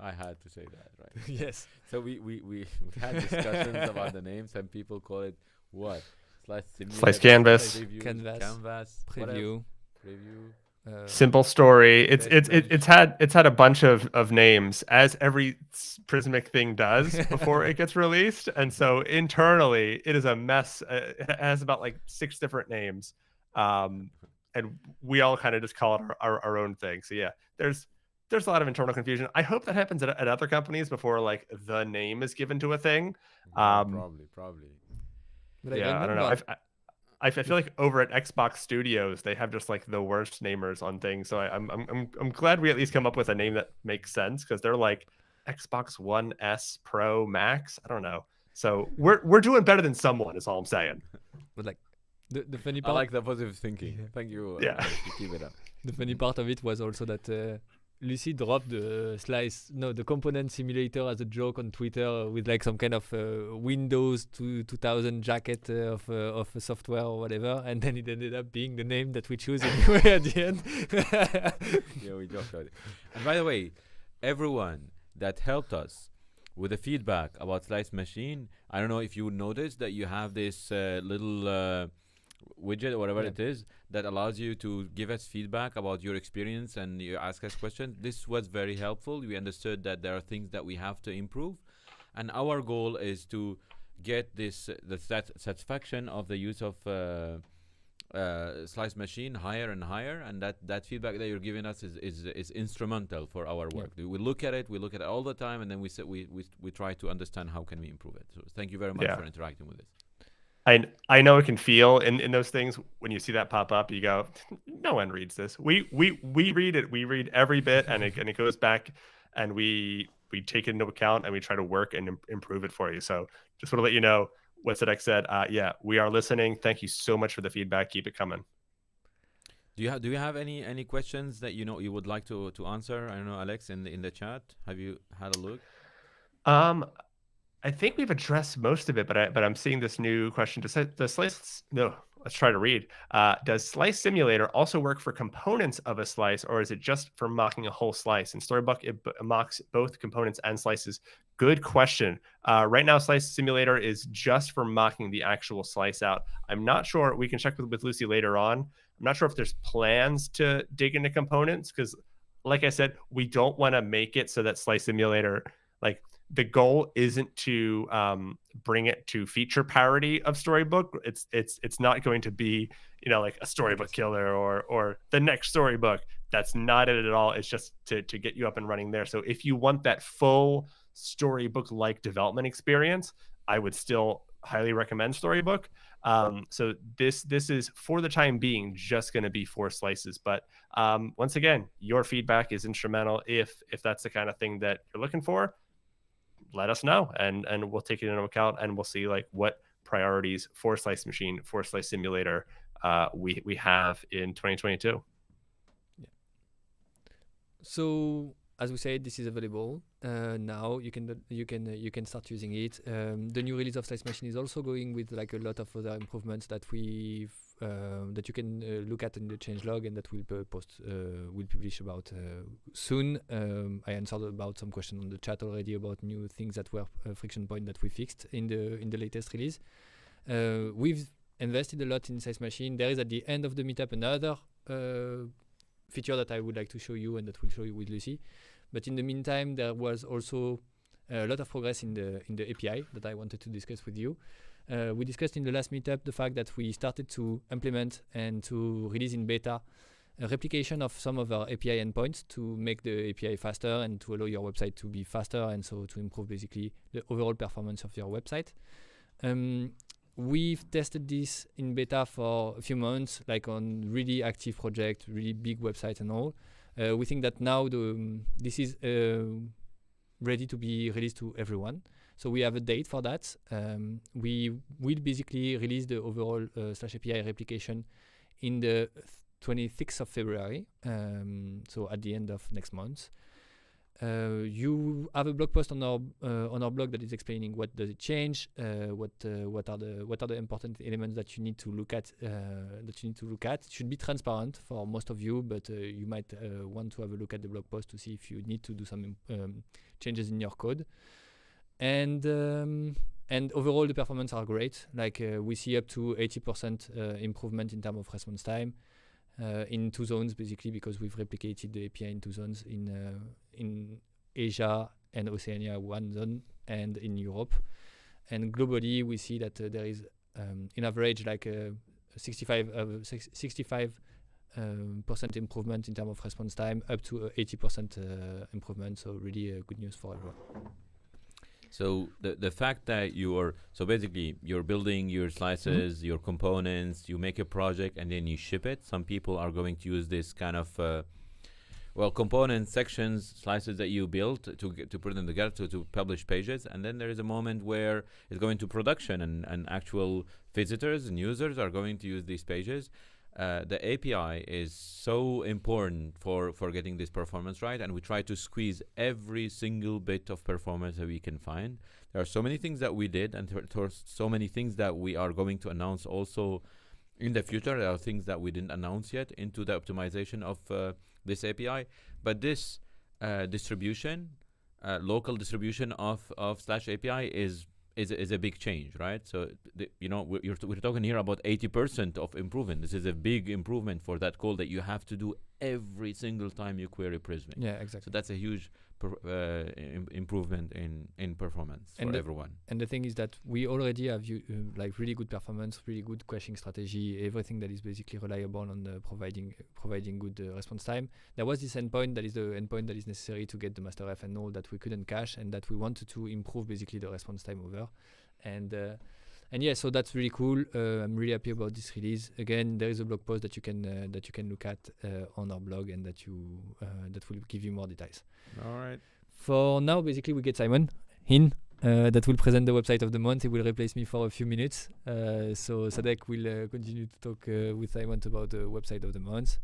I had to say that, right? Yes. So we had discussions about the name. Some people call it what? Slice Canvas, Canvas, Preview. Simple Story. It's had a bunch of names, as every Prismic thing does before it gets released, and so internally it is a mess. It has about like 6 different names, and we all kind of just call it our own thing. So yeah, there's a lot of internal confusion. I hope that happens at other companies before like the name is given to a thing. Probably. But I don't know. I feel like over at Xbox Studios they have just like the worst namers on things. So I'm glad we at least come up with a name that makes sense, because they're like Xbox One S Pro Max. I don't know. So we're doing better than someone, is all I'm saying. But like the funny part, I like the positive thinking. Thank you. Keep it up. The funny part of it was also that Lucy dropped the component simulator as a joke on Twitter with like some kind of Windows 2000 jacket of a software or whatever, and then it ended up being the name that we choose anyway at the end. Yeah, we joked about it. And by the way, everyone that helped us with the feedback about Slice Machine, I don't know if you noticed that you have this little widget or whatever it is that allows you to give us feedback about your experience, and you ask us questions. This was very helpful. We understood that there are things that we have to improve, and our goal is to get the satisfaction of the use of Slice Machine higher and higher, and that feedback that you're giving us is instrumental for our work. We look at it all the time, and then we try to understand how can we improve it. So thank you very much for interacting with us. I know it can feel in those things when you see that pop up, you go, no one reads this. We read it. We read every bit, and it goes back, and we take it into account, and we try to work and improve it for you. So just want to let you know what Sadek said. We are listening. Thank you so much for the feedback. Keep it coming. Do you have any questions that you would like to answer? I don't know, Alex, in the chat. Have you had a look? I think we've addressed most of it, but I'm seeing this new question. let's try to read. Does Slice Simulator also work for components of a slice, or is it just for mocking a whole slice? In Storybook, it mocks both components and slices. Good question. Right now, Slice Simulator is just for mocking the actual slice out. I'm not sure. We can check with Lucy later on. I'm not sure if there's plans to dig into components because, like I said, we don't want to make it so that Slice Simulator, like, the goal isn't to bring it to feature parity of Storybook. It's not going to be, you know, like a Storybook killer or the next Storybook. That's not it at all. It's just to get you up and running there. So if you want that full Storybook-like development experience, I would still highly recommend Storybook. So this is, for the time being, just going to be 4 slices. But once again, your feedback is instrumental. If that's the kind of thing that you're looking for, let us know, and we'll take it into account, and we'll see like what priorities for Slice Machine, for Slice Simulator we have in 2022. Yeah. So as we said, this is available now. You can start using it. The new release of Slice Machine is also going with like a lot of other improvements that we've that you can look at in the changelog, and that we'll publish about soon. I answered about some questions on the chat already about new things that were friction point that we fixed in the latest release. We've invested a lot in Slice Machine. There is at the end of the meetup another feature that I would like to show you, and that we'll show you with Lucy. But in the meantime, there was also a lot of progress in the API that I wanted to discuss with you. We discussed in the last meetup the fact that we started to implement and to release in beta a replication of some of our API endpoints to make the API faster and to allow your website to be faster, and so to improve basically the overall performance of your website. We've tested this in beta for a few months, like on really active project, really big website and all. We think that now this is ready to be released to everyone. So we have a date for that. We will basically release the overall /API replication in the 26th of February, so at the end of next month. You have a blog post on our blog that is explaining what does it change, what are the important elements that you need to look at. It should be transparent for most of you, but you might want to have a look at the blog post to see if you need to do some changes in your code. And overall, the performance are great. Like we see up to 80% improvement in terms of response time. In 2 zones, basically, because we've replicated the API in 2 zones, in Asia and Oceania 1 zone, and in Europe. And globally, we see that there is, in average, like 65% improvement in terms of response time, up to 80% improvement. So really good news for everyone. So the fact that you're building your slices, your components, you make a project and then you ship it. Some people are going to use this kind of component sections, slices that you built to put them together to publish pages, and then there is a moment where it's going to production and actual visitors and users are going to use these pages. The API is so important for getting this performance right, and we try to squeeze every single bit of performance that we can find. There are so many things that we did, and so many things that we are going to announce also in the future. There are things that we didn't announce yet into the optimization of this API, but this distribution, local distribution of /API is a big change, right? So we're talking here about 80% of improvement. This is a big improvement for that call that you have to do every single time you query Prismic. Yeah, exactly. So that's a huge improvement in performance for everyone. And the thing is that we already have like really good performance, really good caching strategy, everything that is basically reliable on providing good response time. There was this endpoint that is the endpoint that is necessary to get the master ref and all that we couldn't cache, and that we wanted to improve basically the response time over. And yeah, so that's really cool. I'm really happy about this release. Again, there is a blog post that you can look at on our blog, and that will give you more details. All right. For now, basically, we get Simon in that will present the website of the month. He will replace me for a few minutes. So Sadek will continue to talk with Simon about the website of the month.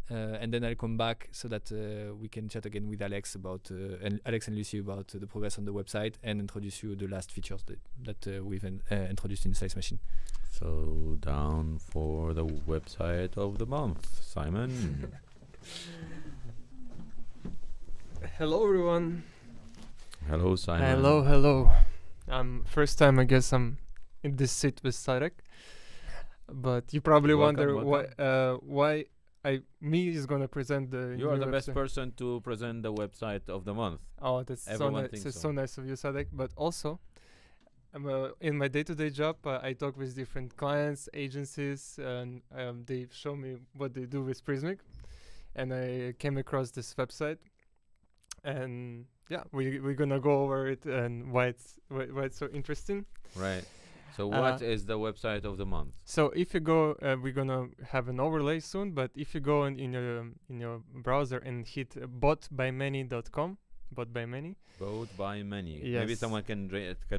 and then I'll come back so that we can chat again with Alex about and Alex and Lucy about the progress on the website and introduce you the last features that we've introduced in Slice Machine. So down for the website of the month, Simon. Hello, everyone. Hello, Simon. Hello. First time I guess I'm in this seat with Sarek, but you probably Welcome, wonder why me is gonna present the. You are new the best website. person to present the website of the month. Oh, that's Everyone so thinks nice. so. So nice of you, Sadek. But also, in my day-to-day job, I talk with different clients, agencies, and they show me what they do with Prismic, and I came across this website, and yeah, we're gonna go over it and why it's so interesting. Right. So what is the website of the month? So if you go, we're gonna have an overlay soon. But if you go in your browser and hit botbymany.com, botbymany. Vote by many. Maybe Yes. someone can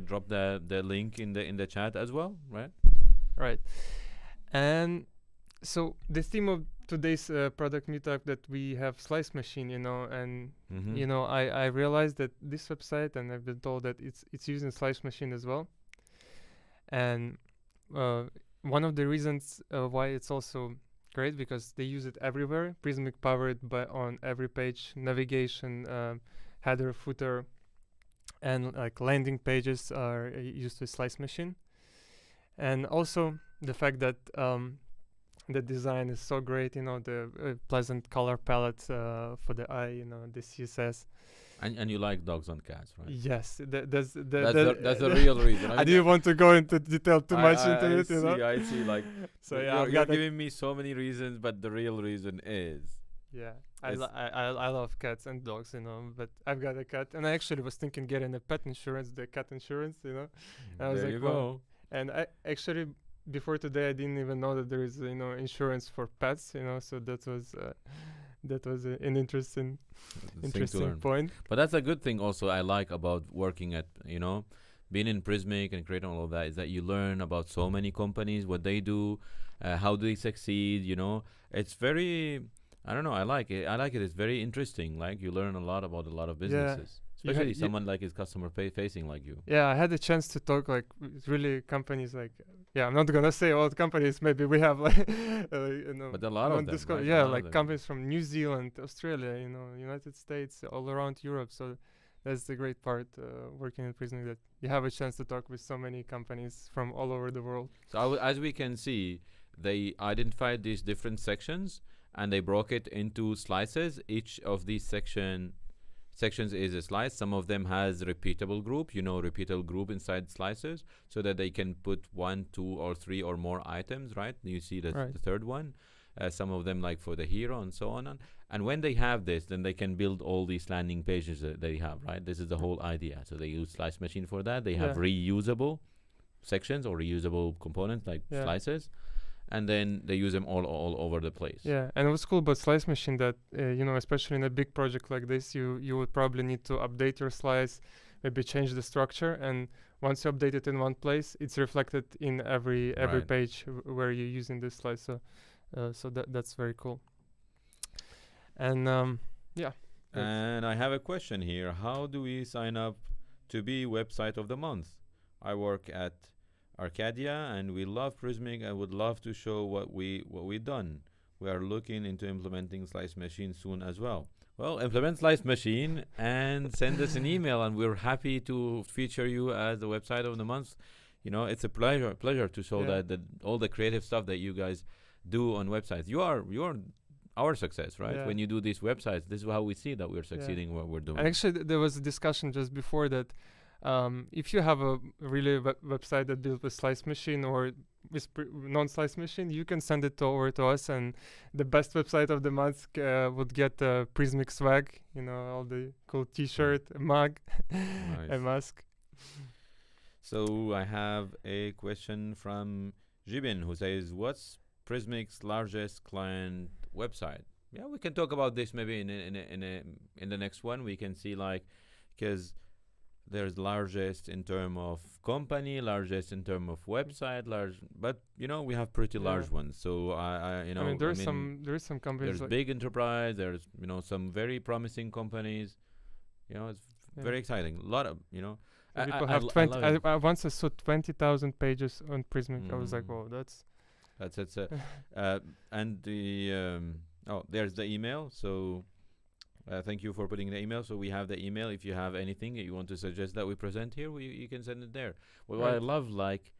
drop the link in the chat as well, right? Right. And so the theme of today's product meetup that we have Slice Machine, and Mm-hmm. I realized that this website, and I've been told that it's using Slice Machine as well. And one of the reasons why it's also great because they use it everywhere. Prismic powered by on every page, navigation, header, footer, and like landing pages are used with Slice Machine. And also the fact that the design is so great, the pleasant color palette for the eye, the CSS. And you like dogs and cats, right? Yes, That's the real reason. I didn't want to go into detail too much into it, I see. Like, So yeah, I've you're got giving me so many reasons, but the real reason is I love cats and dogs, but I've got a cat, and I actually was thinking getting a pet insurance, the cat insurance, I was there like, you wow. go. And I actually before today I didn't even know that there is insurance for pets, so that was an interesting Thing to learn. point. But that's a good thing also I like about working at, being in Prismic and creating all of that is that you learn about so many companies, what they do, how they succeed, It's very, I don't know, I like it. It's very interesting. Like you learn a lot about a lot of businesses. Especially someone like is customer facing like you. Yeah, I had the chance to talk like with really companies like I'm not gonna say all the companies. Maybe we have like But a lot of them. Right? A Yeah, lot of like them. companies from New Zealand, Australia, United States, all around Europe. So that's the great part working at Prismic, that you have a chance to talk with so many companies from all over the world. So as we can see, they identified these different sections and they broke it into slices. Each of these sections is a slice. Some of them has repeatable group, repeatable group inside slices, so that they can put 1, 2, or 3 or more items, right? You see the third one. Some of them like for the hero and so on. And when they have this, then they can build all these landing pages that they have, right? This is the whole idea. So they use Slice Machine for that. They have reusable sections or reusable components like slices. And then they use them all over the place. Yeah, and what's cool about Slice Machine that especially in a big project like this, you would probably need to update your slice, maybe change the structure, and once you update it in one place, it's reflected in every page where you're using this slice. So that's very cool. And And I have a question here. How do we sign up to be website of the month? I work at Arcadia and we love Prismic. I would love to show what we've done. We are looking into implementing Slice Machine soon as well. Well, implement Slice Machine and send us an email, and we're happy to feature you as the website of the month. It's a pleasure to show that all the creative stuff that you guys do on websites. You are our success, right? Yeah. When you do these websites, this is how we see that we're succeeding what we're doing. And actually, there was a discussion just before that. If you have a really website that built with Slice Machine or with non-Slice Machine, you can send it over to us, and the best website of the month would get Prismic swag, all the cool T-shirt, mug, and mask. So I have a question from Jibin who says, "What's Prismic's largest client website?" Yeah, we can talk about this maybe in the next one. We can see because There's largest in term of company, largest in term of website, large. But we have pretty Yeah. large ones. So I mean, there's some companies there's like big enterprise. There's some very promising companies. It's yeah. very exciting. A lot of Some I people I, have l- I 20. love it. Once I saw 20,000 pages on Prismic. I was like, Mm. whoa, that's That's it. And there's the email. So thank you for putting the email. So we have the email. If you have anything that you want to suggest that we present here, you can send it there. Well, what I Right. love, like,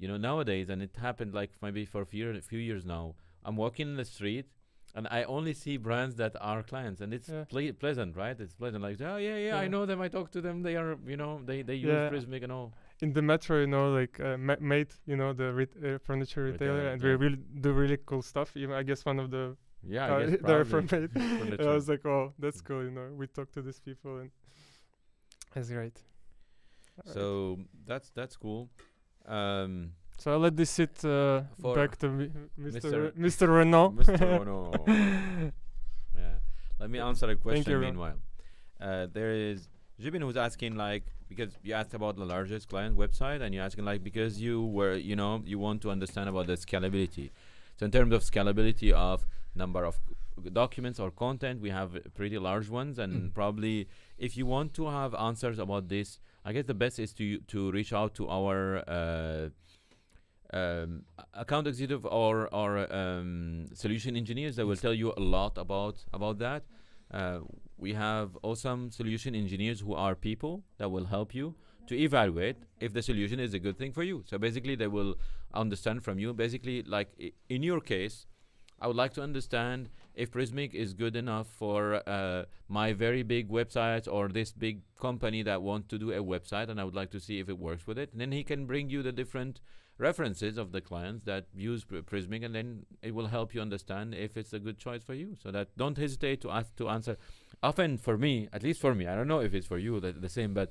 nowadays, and it happened like maybe for a few years now. I'm walking in the street, and I only see brands that are clients, and it's Yeah. pleasant, right? It's pleasant. Like, oh yeah, I Yeah. know them. I talk to them. They are, they use Yeah. Prismic and all. in the metro, like Mate, the furniture retailer, Retailer, and yeah. they really do really cool stuff. Even I guess one of the Yeah, I guess they're probably. from Mate. And I Furniture. was like, oh, that's cool. We talk to these people, and that's great. Alright. So that's cool. So I'll let this sit For back to Mr. Mr. Renault. Mr. Ono. Yeah. Let me answer a question you, Ron. meanwhile. There is Jibin who's asking, like, because you asked about the largest client website, and you're asking, like, because you want to understand about the scalability. So in terms of scalability of number of documents or content, we have pretty large ones, and probably if you want to have answers about this, I guess the best is to reach out to our account executive or solution engineers that will tell you a lot about that. We have awesome solution engineers who are people that will help you to evaluate if the solution is a good thing for you. So basically, they will understand from you. Basically, like in your case, I would like to understand if Prismic is good enough for my very big website or this big company that want to do a website, and I would like to see if it works with it. And then he can bring you the different references of the clients that use Prismic, and then it will help you understand if it's a good choice for you. So that don't hesitate to ask to answer. Often for me, at least for me, I don't know if it's for you the same, but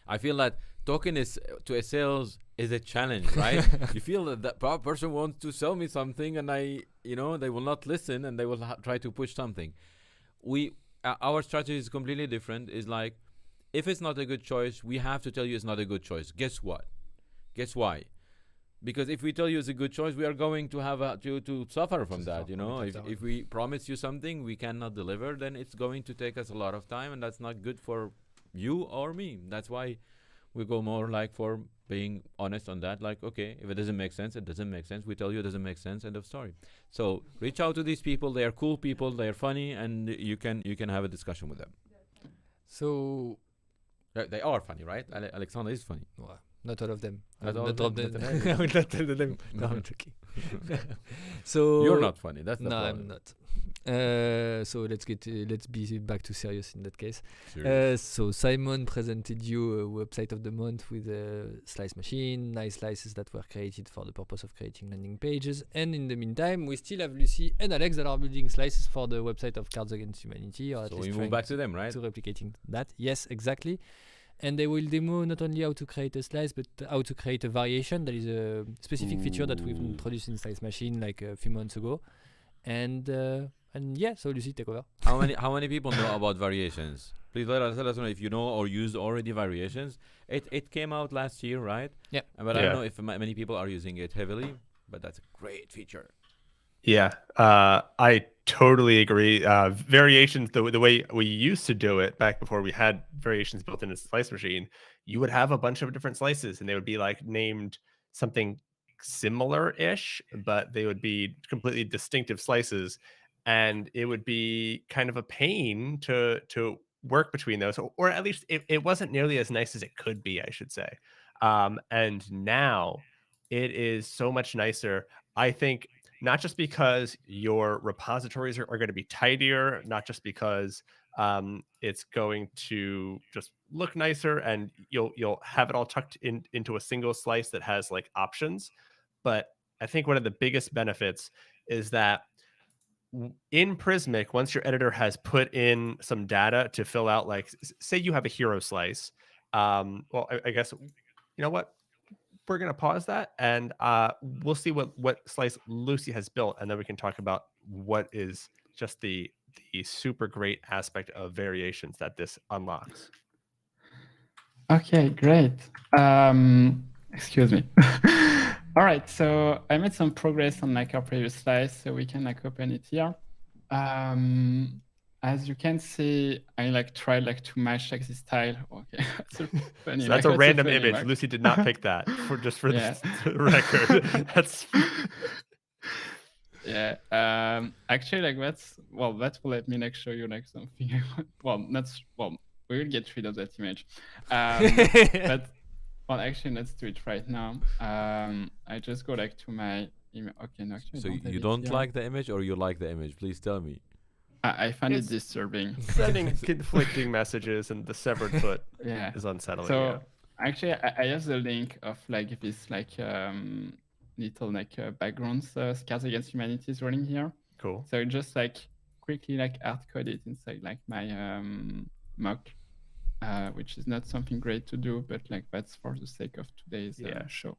I feel that talking to a sales is a challenge, right? You feel that person wants to sell me something, and they will not listen, and they will try to push something. Our strategy is completely different. Is like, if it's not a good choice, we have to tell you it's not a good choice. Guess what? Guess why? Because if we tell you it's a good choice, we are going to have to suffer from that. If we promise you something we cannot deliver, then it's going to take us a lot of time, and that's not good for you or me. That's why we go more like for being honest on that. Like, okay, if it doesn't make sense, it doesn't make sense. We tell you it doesn't make sense. End of story. So reach out to these people. They are cool people. They are funny, and you can have a discussion with them. So They are funny, right? Alexander is funny. well, not all of them. Not I all will of not drop them, them. not all I will not tell them. No, I'm joking. So You're not funny. That's the No, problem. I'm not. So let's be back to serious in that case. Serious. So Simon presented you a website of the month with a slice machine, nice slices that were created for the purpose of creating landing pages. And in the meantime, we still have Lucy and Alex that are building slices for the website of Cards Against Humanity, or at So least we move trying back to them, right? to replicating that. Yes, exactly. And they will demo not only how to create a slice, but how to create a variation. That is a specific feature that we've Ooh. introduced in Slice Machine like a few months ago. And yeah, so Lucy, take over. How many people know about variations? Please let us know if you know or used already variations. It came out last year, right? Yeah. But I Yeah. don't know if many people are using it heavily, but that's a great feature. Yeah, I totally agree. Variations, the way we used to do it back before we had variations built into the slice machine, you would have a bunch of different slices, and they would be like named something similar-ish, but they would be completely distinctive slices, and it would be kind of a pain to work between those, or at least it wasn't nearly as nice as it could be, I should say. And now it is so much nicer. I think not just because your repositories are going to be tidier, not just because it's going to just look nicer and you'll have it all tucked into a single slice that has like options. But I think one of the biggest benefits is that in Prismic, once your editor has put in some data to fill out, like say you have a hero slice, well, I guess you know what, we're going to pause that and we'll see what slice Lucy has built, and then we can talk about what is just the the super great aspect of variations that this unlocks. Okay, great. Excuse me. All right, so I made some progress on like our previous slides, so we can like open it here. As you can see, I like tried like to match like this style. Okay, that's so funny. So that's like, a random funny image. mark. Lucy did not pick that for Yeah. the record. That's Yeah. Actually, like that will let me like show you like something. We will get rid of that image. But well, actually, let's do it right now. I just go like to my email. Okay, no, actually, So I don't have you it don't here. like the image, or you like the image? Please tell me. I find it It's- disturbing. sending conflicting messages, and the severed foot Yeah. is unsettling. So yeah. actually, I have the link of like this like little like backgrounds Scars Against Humanity is running here. Cool. So just like quickly like hard code it inside like my mock, which is not something great to do, but like that's for the sake of today's Yeah. show.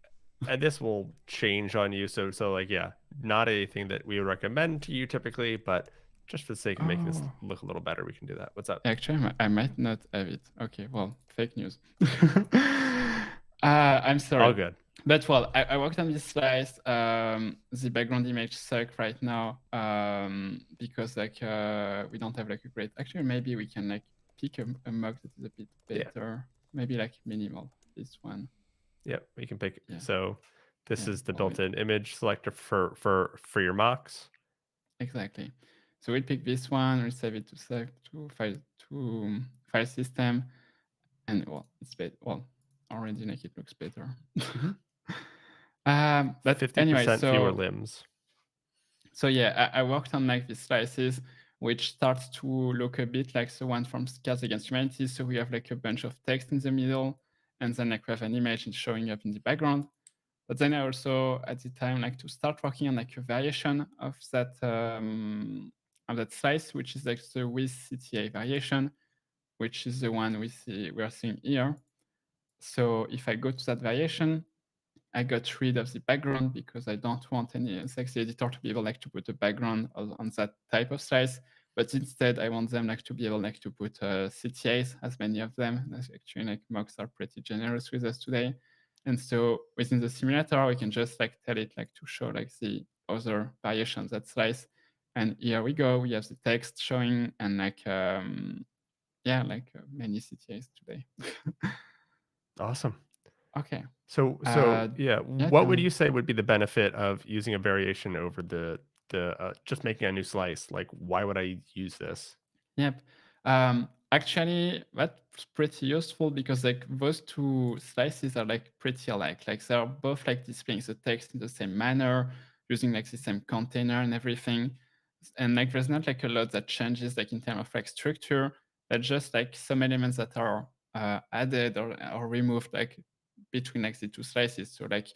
And this will change on you. So like, yeah, not anything that we would recommend to you typically, but just for the sake of making this Oh. look a little better, we can do that. What's up? Actually, I might not have it. Okay, well, fake news. I'm sorry. All good. But well, I worked on this slice. The background image suck right now because like we don't have like a great. Actually, maybe we can like pick a mug that is a bit Yeah. better. Maybe like minimal. This one. Yep, we can pick. Yeah. So this Yeah, is the well, we- built-in image selector for your mocks. Exactly. So we'll pick this one. We'll save it to file system, and well, it's better. Well, already like it looks better. But 50% anyway, fewer so limbs. so yeah, I worked on like these slices, which starts to look a bit like the one from Scars Against Humanity. So we have like a bunch of text in the middle, and then like we have an image showing up in the background. But then I also at the time like to start working on like a variation of that slice, which is like the with CTA variation, which is the one we are seeing here. So if I go to that variation, I got rid of the background because I don't want any sexy editor to be able like to put a background on that type of slice. But instead, I want them like to be able like to put CTAs, as many of them. Actually, like mocks are pretty generous with us today. And so within the simulator, we can just like tell it like to show like the other variations that slice. And here we go. We have the text showing and like many CTAs today. Awesome. Okay. So yeah, yeah, tell what would me. you say would be the benefit of using a variation over the just making a new slice? Like, why would I use this? Yep. Actually, that's pretty useful because like those two slices are like pretty alike. Like they're both like displaying the text in the same manner, using like the same container and everything. And like there's not like a lot that changes like in terms of like structure, but just like some elements that are added or removed like between like the two slices. So like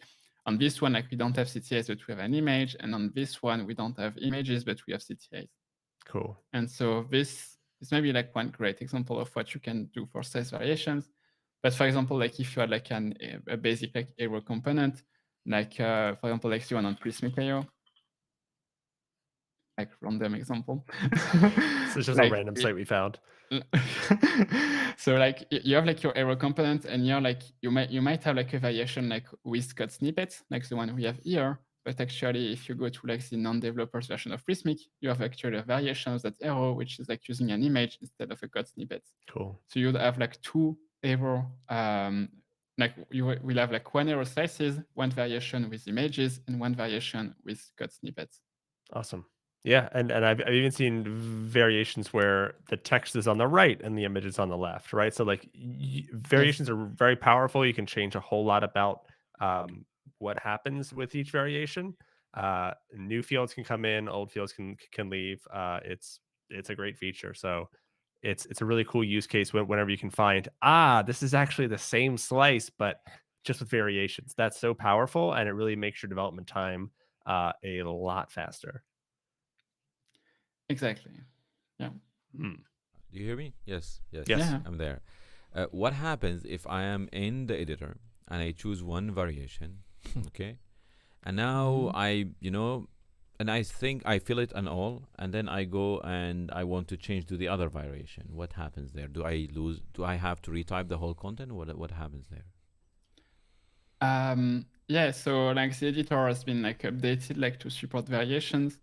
on this one, like we don't have CTAs, but we have an image, and on this one we don't have images, but we have CTAs. Cool. And so this is maybe like one great example of what you can do for size variations. But for example, like if you had like a basic like arrow component, like for example, like the one on Prismic Meetup, like random example. So it's just like, a random site we found. So like you have like your arrow component, and you're like you might have like a variation like with code snippets, like the one we have here. But actually, if you go to like the non-developers version of Prismic, you have actually a variation of that arrow, which is like using an image instead of a code snippet. Cool. So you'd have like two arrow, like you will have like one arrow slices, one variation with images, and one variation with code snippets. Awesome. Yeah, and I've even seen variations where the text is on the right and the image is on the left, right? So like variations are very powerful. You can change a whole lot about what happens with each variation. New fields can come in, old fields can leave. It's a great feature. So it's a really cool use case whenever you can find this is actually the same slice but just with variations. That's so powerful, and it really makes your development time a lot faster. Exactly. Yeah. Hmm. Do you hear me? Yes. Yes. Yeah. I'm there. What happens if I am in the editor and I choose one variation, okay? And now I and I think I fill it and all, and then I go and I want to change to the other variation. What happens there? Do I have to retype the whole content? What happens there? Yeah, so like the editor has been like updated like to support variations,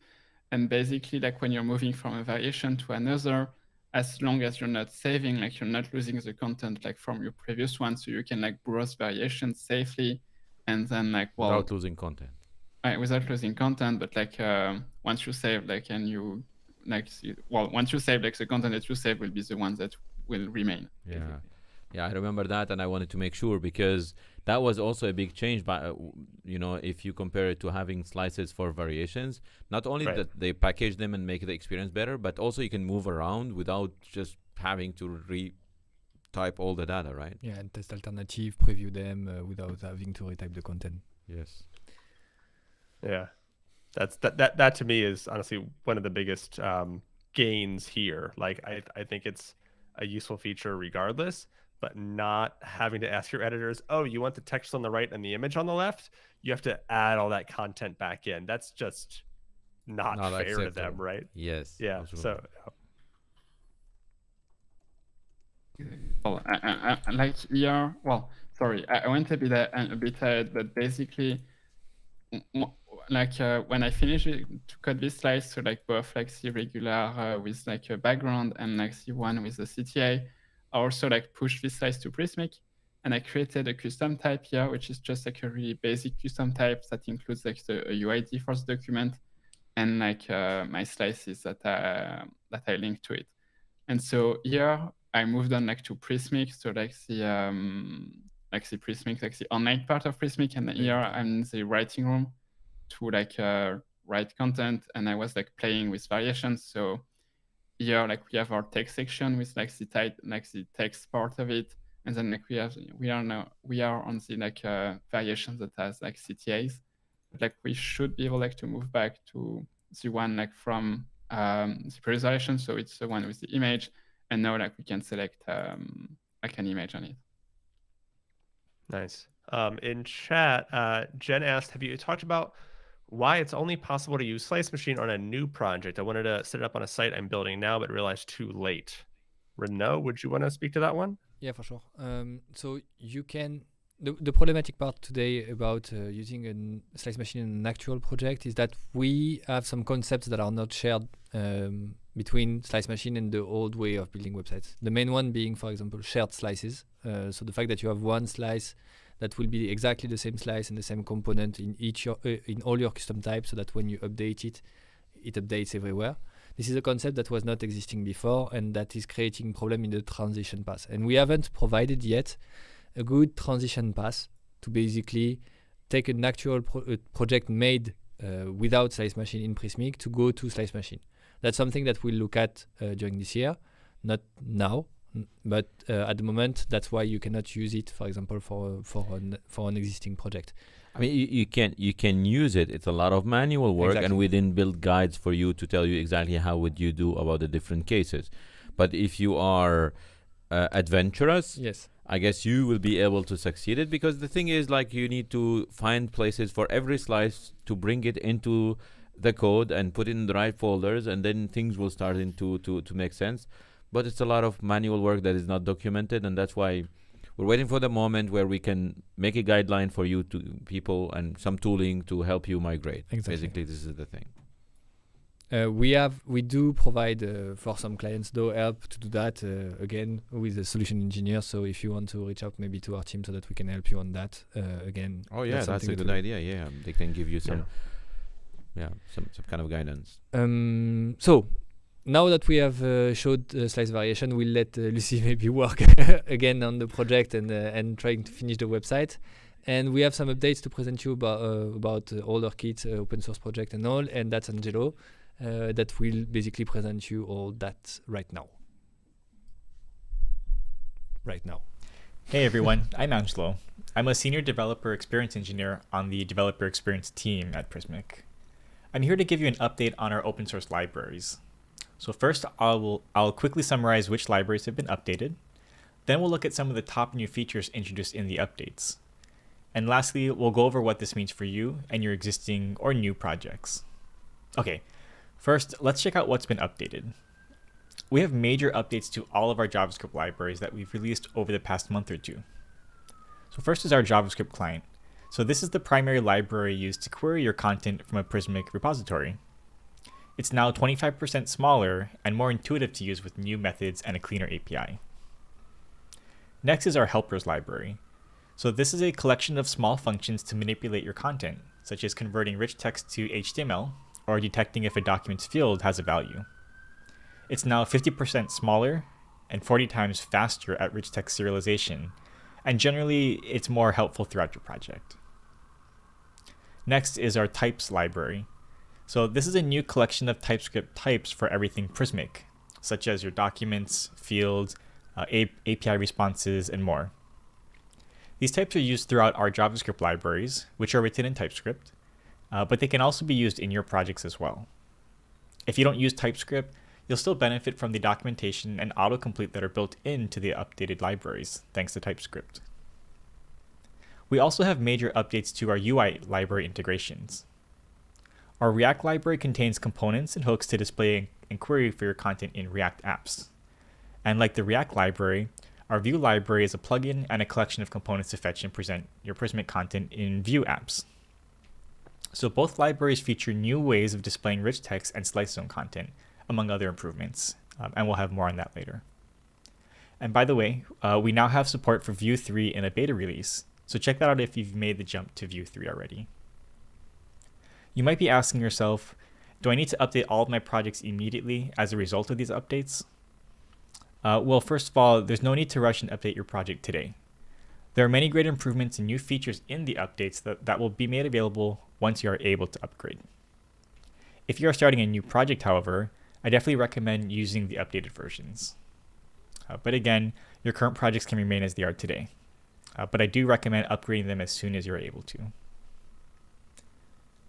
and basically like when you're moving from a variation to another, as long as you're not saving, like you're not losing the content like from your previous one, so you can like browse variations safely, and then like Without losing content. without losing content, but like once you save like and you like once you save, like the content that you save will be the ones that will remain. Yeah. Basically. Yeah, I remember that, and I wanted to make sure because that was also a big change. But if you compare it to having slices for variations, not only Right. that they package them and make the experience better, but also you can move around without just having to retype all the data, right? Yeah, and test alternative, preview them without having to retype the content. Yes. Yeah, that to me is honestly one of the biggest gains here. Like I think it's a useful feature regardless, but not having to ask your editors, oh, you want the text on the right and the image on the left? You have to add all that content back in. That's just not fair to them, acceptable. right? Yes. Yeah. Absolutely. So Well, I like here. Well, sorry, I went a bit ahead, but basically, when I finished to cut this slice, so like both like the regular with like a background and like the one with the CTA, I also like pushed this slice to Prismic, and I created a custom type here, which is just like a really basic custom type that includes like the UID for the document and like my slices that I link to it. And so here I moved on like to Prismic, so like the Prismic, like the online part of Prismic, and here I'm in the writing room to like write content, and I was like playing with variations. So here like we have our text section with like the type, like the text part of it, and then like we are on the like variations that has like CTAs. But, like we should be able like to move back to the one like from the previous variation, so it's the one with the image, and now like we can select like an image on it. nice. In chat, Jen asked, have you talked about why it's only possible to use Slice Machine on a new project? I wanted to set it up on a site I'm building now, but realized too late. Renaud, would you want to speak to that one? Yeah, for sure. So you can. The problematic part today about using a slice machine in an actual project is that we have some concepts that are not shared between slice machine and the old way of building websites. The main one being, for example, shared slices. So the fact that you have one slice that will be exactly the same slice and the same component in in all your custom types, so that when you update it, it updates everywhere. This is a concept that was not existing before, and that is creating problem in the transition path. And we haven't provided yet a good transition path to basically take an actual project made without slice machine in Prismic to go to slice machine. That's something that we'll look at during this year, not now, but at the moment, that's why you cannot use it, for example, for an existing project. I mean, you can use it. It's a lot of manual work, Exactly. and we didn't build guides for you to tell you exactly how would you do about the different cases. But if you are adventurous, Yes. I guess you will be able to succeed it, because the thing is, like, you need to find places for every slice to bring it into the code and put it in the right folders, and then things will start to make sense. But it's a lot of manual work that is not documented, and that's why we're waiting for the moment where we can make a guideline for you to people and some tooling to help you migrate. Exactly. Basically, this is the thing. We do provide for some clients though help to do that again with a solution engineer. So if you want to reach out maybe to our team so that we can help you on that again. Oh yeah, that's something a that good we- idea. Yeah, they can give you some, some kind of guidance. So now that we have showed slice variation, we'll let Lucy maybe work again on the project and trying to finish the website. And we have some updates to present you about older kits, open source project and all. And that's Angelo that will basically present you all that right now. Hey everyone, I'm Angelo. I'm a senior developer experience engineer on the developer experience team at Prismic. I'm here to give you an update on our open source libraries. So first, I'll quickly summarize which libraries have been updated. Then we'll look at some of the top new features introduced in the updates. And lastly, we'll go over what this means for you and your existing or new projects. Okay, first, let's check out what's been updated. We have major updates to all of our JavaScript libraries that we've released over the past month or two. So first is our JavaScript client. So this is the primary library used to query your content from a Prismic repository. It's now 25% smaller and more intuitive to use with new methods and a cleaner API. Next is our helpers library. So this is a collection of small functions to manipulate your content, such as converting rich text to HTML or detecting if a document's field has a value. It's now 50% smaller and 40 times faster at rich text serialization, and generally it's more helpful throughout your project. Next is our types library. So this is a new collection of TypeScript types for everything Prismic, such as your documents, fields, API responses, and more. These types are used throughout our JavaScript libraries, which are written in TypeScript, but they can also be used in your projects as well. If you don't use TypeScript, you'll still benefit from the documentation and autocomplete that are built into the updated libraries, thanks to TypeScript. We also have major updates to our UI library integrations. Our React library contains components and hooks to display and query for your content in React apps. And like the React library, our Vue library is a plugin and a collection of components to fetch and present your Prismic content in Vue apps. So both libraries feature new ways of displaying rich text and slice zone content, among other improvements, and we'll have more on that later. And by the way, we now have support for Vue 3 in a beta release, so check that out if you've made the jump to Vue 3 already. You might be asking yourself, do I need to update all of my projects immediately as a result of these updates? Well, first of all, there's no need to rush and update your project today. There are many great improvements and new features in the updates that will be made available once you are able to upgrade. If you are starting a new project, however, I definitely recommend using the updated versions. But again, your current projects can remain as they are today. But I do recommend upgrading them as soon as you're able to.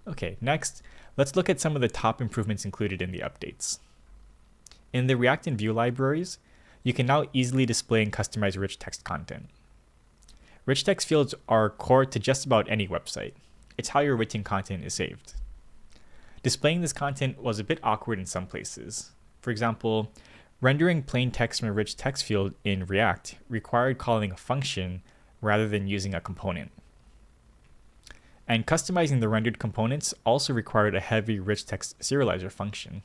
Okay, next, let's look at some of the top improvements included in the updates. In the React and Vue libraries, you can now easily display and customize rich text content. Rich text fields are core to just about any website. It's how your written content is saved. Displaying this content was a bit awkward in some places. For example, rendering plain text from a rich text field in React required calling a function rather than using a component. And customizing the rendered components also required a heavy rich text serializer function.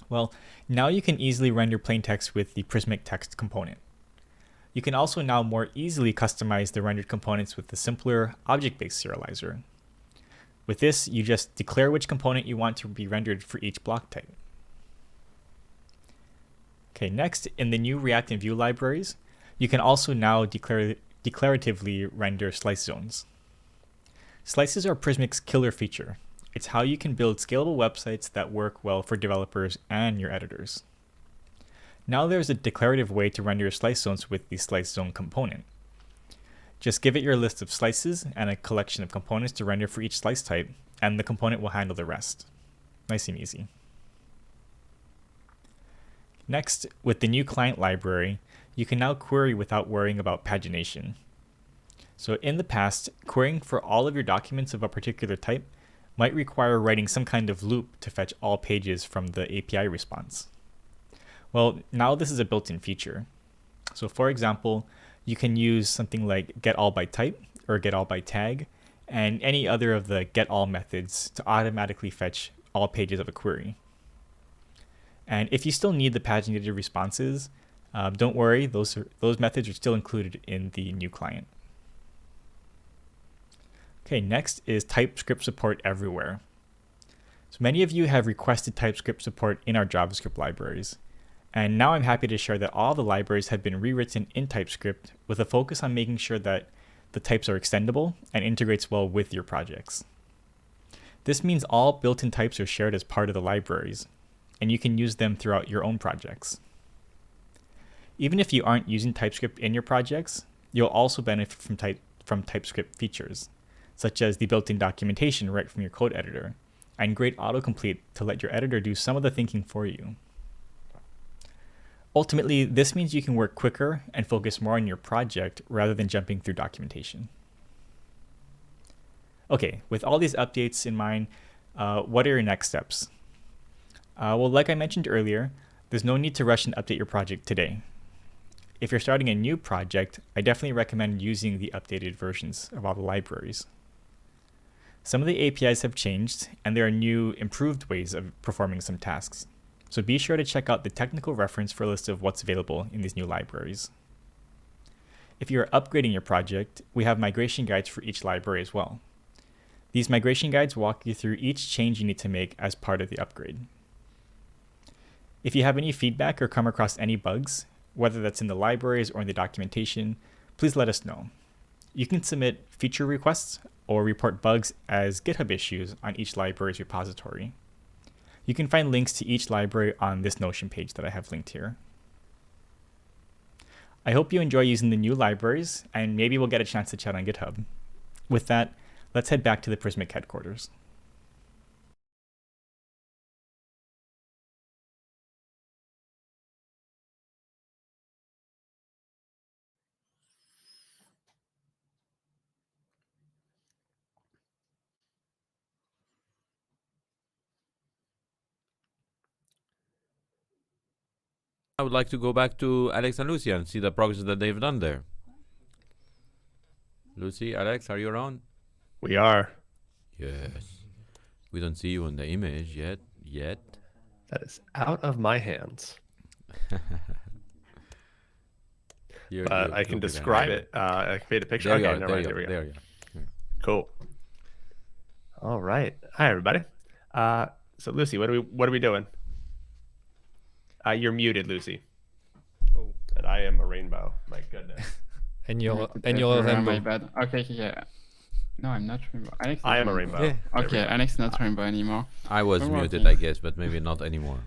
Well, now you can easily render plain text with the Prismic text component. You can also now more easily customize the rendered components with the simpler object-based serializer. With this, you just declare which component you want to be rendered for each block type. Okay, next, in the new React and Vue libraries, you can also now declaratively render slice zones. Slices are Prismic's killer feature. It's how you can build scalable websites that work well for developers and your editors. Now there's a declarative way to render slice zones with the slice zone component. Just give it your list of slices and a collection of components to render for each slice type, and the component will handle the rest. Nice and easy. Next, with the new client library, you can now query without worrying about pagination. So in the past, querying for all of your documents of a particular type might require writing some kind of loop to fetch all pages from the API response. Well, now this is a built-in feature. So for example, you can use something like getAllByType or getAllByTag and any other of the getAll methods to automatically fetch all pages of a query. And if you still need the paginated responses, don't worry, those methods are still included in the new client. Okay, next is TypeScript support everywhere. So many of you have requested TypeScript support in our JavaScript libraries. And now I'm happy to share that all the libraries have been rewritten in TypeScript with a focus on making sure that the types are extendable and integrates well with your projects. This means all built-in types are shared as part of the libraries, and you can use them throughout your own projects. Even if you aren't using TypeScript in your projects, you'll also benefit from TypeScript features, such as the built-in documentation right from your code editor, and great autocomplete to let your editor do some of the thinking for you. Ultimately, this means you can work quicker and focus more on your project rather than jumping through documentation. Okay, with all these updates in mind, What are your next steps? Well, like I mentioned earlier, there's no need to rush and update your project today. If you're starting a new project, I definitely recommend using the updated versions of all the libraries. Some of the APIs have changed, and there are new, improved ways of performing some tasks. So be sure to check out the technical reference for a list of what's available in these new libraries. If you're upgrading your project, we have migration guides for each library as well. These migration guides walk you through each change you need to make as part of the upgrade. If you have any feedback or come across any bugs, whether that's in the libraries or in the documentation, please let us know. You can submit feature requests or report bugs as GitHub issues on each library's repository. You can find links to each library on this Notion page that I have linked here. I hope you enjoy using the new libraries, and maybe we'll get a chance to chat on GitHub. With that, let's head back to the Prismic headquarters. I would like to go back to Alex and Lucy and see the progress that they've done there. Lucy, Alex, are you around? We are. Yes. We don't see you in the image yet. That is out of my hands. But I can describe it. I can paint a picture. There Okay, never mind. There we go. Cool. All right. Hi, everybody. So Lucy, what are we doing? You're muted, Lucy. Oh. And I am a rainbow. My goodness. And you're My rainbow. bad. Okay, yeah. No, I'm not rainbow. Alex is I am a rainbow. Yeah. There Okay, we go. Alex is not rainbow anymore. I was We're muted, working. I guess, but maybe not anymore.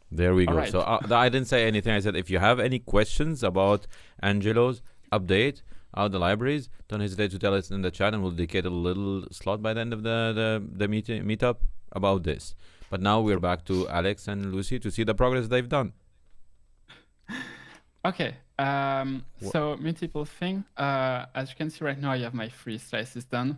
There we go. Alright. So I didn't say anything. I said if you have any questions about Angelo's update of the libraries, don't hesitate to tell us in the chat, and we'll dedicate a little slot by the end of the meetup about this. But now we're back to Alex and Lucy to see the progress they've done. Okay, so multiple thing. As you can see right now, I have my 3 slices done.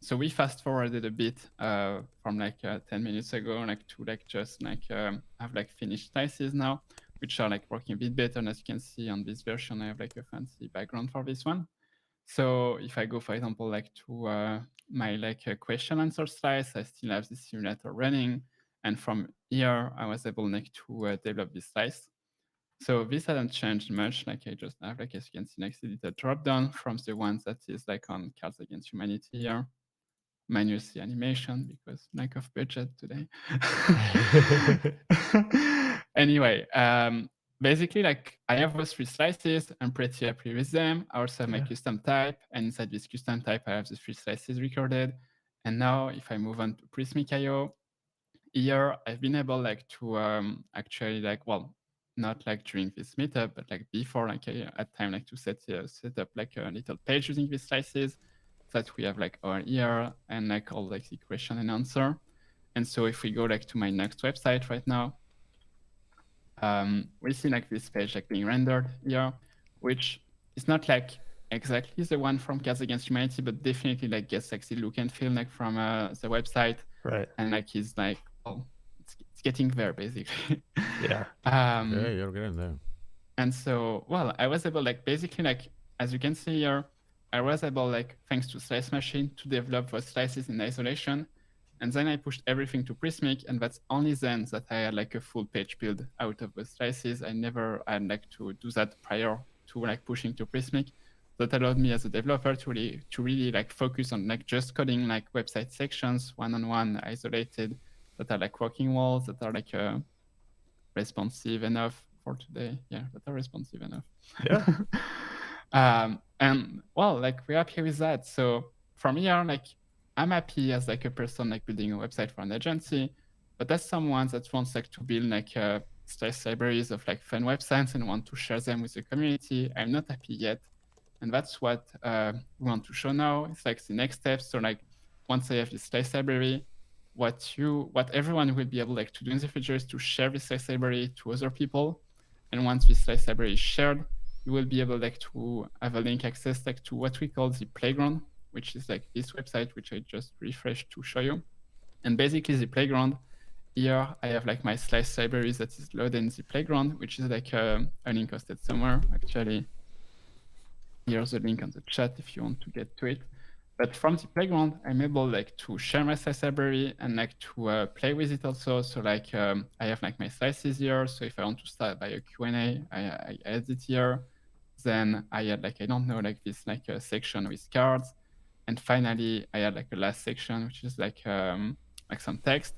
So we fast forwarded a bit from like 10 minutes ago, like to like just like have like finished slices now, which are like working a bit better. And as you can see on this version, I have like a fancy background for this one. So if I go, for example, like to my like question answer slice, I still have the simulator running. And from here, I was able like to develop this slice. So this hasn't changed much. Like I just have, like, as you can see, like the drop down from the ones that is like on Cards Against Humanity here, minus the animation because lack of budget today. Anyway, basically, like I have those 3 slices. I'm pretty happy with them. I also have my custom type, and inside this custom type, I have the 3 slices recorded. And now, if I move on to Prismic.io, here I've been able like to actually like, well, not like during this meetup, but like before, like at time, like to set up like a little page using these slices that we have like our here and like all like the question and answer. And so if we go like to my next website right now, we see like this page like being rendered here, which is not like exactly the one from Cards Against Humanity, but definitely like gets like the look and feel like from the website. Right. And like it's like, well, it's getting there basically. Yeah. Yeah, you're getting there. And so, well, I was able like basically like, as you can see here, I was able like, thanks to Slice Machine, to develop those slices in isolation. And then I pushed everything to Prismic, and that's only then that I had like a full page build out of those slices. I never had like to do that prior to like pushing to Prismic. That allowed me as a developer to really like focus on like just coding like website sections, one-on-one, isolated, that are like working walls, that are like responsive enough for today. Yeah, that are responsive enough. Yeah. And well, like we're happy with that. So from here, like I'm happy as like a person like building a website for an agency, but as someone that wants like to build like slice libraries of like fun websites and want to share them with the community, I'm not happy yet. And that's what we want to show now. It's like the next step. So like once I have this slice library, what everyone will be able like to do in the future is to share this slice library to other people. And once this slice library is shared, you will be able like to have a link access like to what we call the playground which is like this website, which I just refreshed to show you. And basically the playground, here I have like my slice libraries that is loaded in the playground, which is like a link hosted somewhere. Actually, here's a link on the chat if you want to get to it. But from the playground, I'm able like to share my slice library and like to play with it also. So like I have like my slices here. So if I want to start by a Q&A, I add it here. Then I had like, I don't know, like this like a section with cards. And finally, I had like a last section, which is like some text.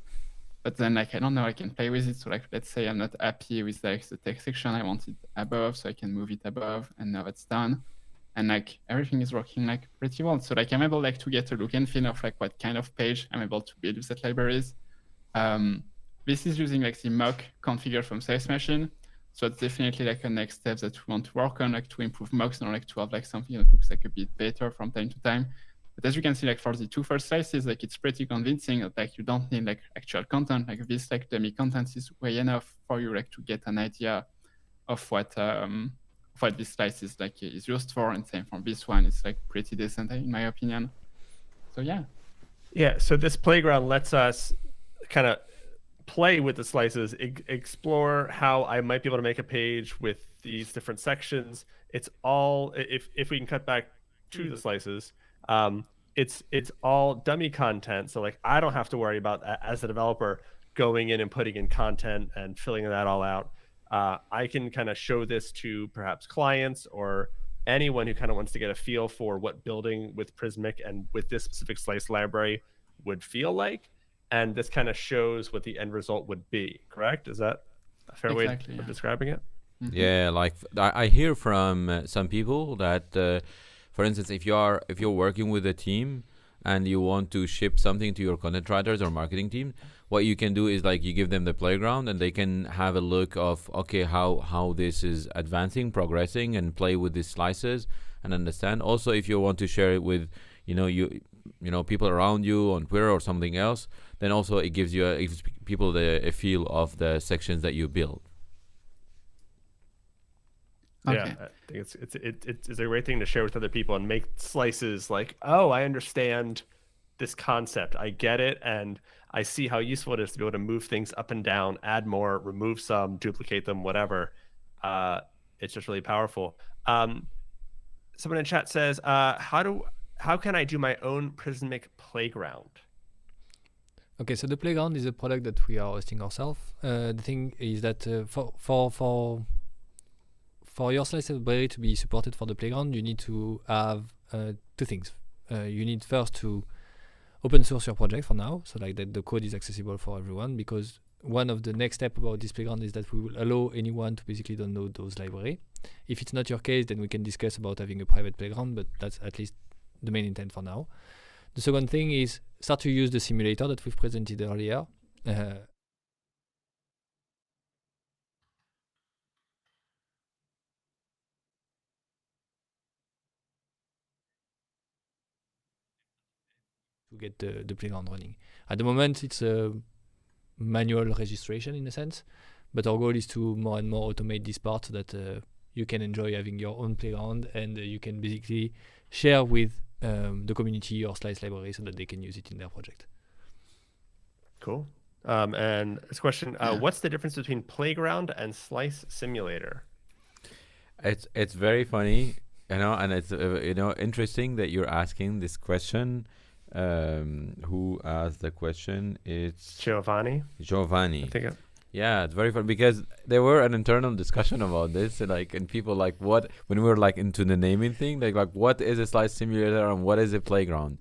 But then like, I don't know, I can play with it. So like, let's say I'm not happy with like the text section, I want it above, so I can move it above, and now it's done. And like everything is working like pretty well. So like I'm able like to get a look and feel of like what kind of page I'm able to build with that libraries. This is using like the mock configure from Slice Machine. So it's definitely like a next step that we want to work on, like to improve mocks and like to have like something that looks like a bit better from time to time. But as you can see, like for the two first slices, like it's pretty convincing that like you don't need like actual content. Like this like dummy content is way enough for you like to get an idea of what this slice is like is used for, and same from this one. It's like pretty decent in my opinion. So yeah. Yeah. So this playground lets us kind of play with the slices, explore how I might be able to make a page with these different sections. It's all, if we can cut back to the slices, it's all dummy content. So like I don't have to worry about, as a developer, going in and putting in content and filling that all out. I can kind of show this to perhaps clients or anyone who kind of wants to get a feel for what building with Prismic and with this specific slice library would feel like. And this kind of shows what the end result would be, correct? Is that a fair way of describing it? Mm-hmm. Yeah, like I hear from some people that, for instance, if you're working with a team and you want to ship something to your content writers or marketing team, what you can do is like you give them the playground and they can have a look of, okay, how this is advancing, progressing, and play with these slices and understand. Also, if you want to share it with, people around you on Twitter or something else, then also it gives people a feel of the sections that you build. Okay. Yeah, I think it's a great thing to share with other people and make slices like, oh, I understand this concept. I get it, and I see how useful it is to be able to move things up and down, add more, remove some, duplicate them, whatever. It's just really powerful. Someone in chat says, how can I do my own Prismic playground? Okay, so the playground is a product that we are hosting ourselves. The thing is that for your slice library to be supported for the playground, you need to have two things. You need first to open source your project for now, so like that the code is accessible for everyone, because one of the next step about this playground is that we will allow anyone to basically download those libraries. If it's not your case, then we can discuss about having a private playground, but that's at least the main intent for now. The second thing is start to use the simulator that we've presented earlier. To get the playground running. At the moment, it's a manual registration in a sense, but our goal is to more and more automate this part so that you can enjoy having your own playground, and you can basically share with the community your slice library so that they can use it in their project. Cool. And this question, what's the difference between playground and slice simulator? It's very funny, and it's interesting that you're asking this question. Who asked the question? It's Giovanni. I think yeah, it's very fun because there were an internal discussion about this, and people like what when we were like into the naming thing, like what is a slice simulator and what is a playground,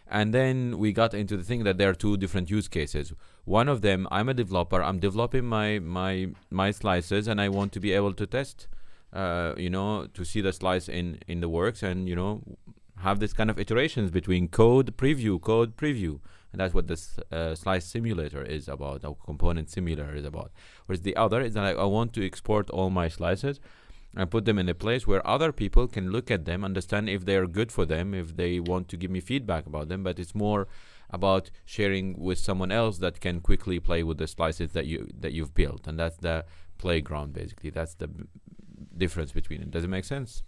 and then we got into the thing that there are two different use cases. One of them, I'm a developer, I'm developing my slices, and I want to be able to test, to see the slice in the works, and have this kind of iterations between code preview, and that's what this slice simulator is about, or component simulator is about. Whereas the other is like I want to export all my slices and put them in a place where other people can look at them, understand if they are good for them, if they want to give me feedback about them, but it's more about sharing with someone else that can quickly play with the slices that you've built, and that's the playground basically. That's the difference between it. Does it make sense?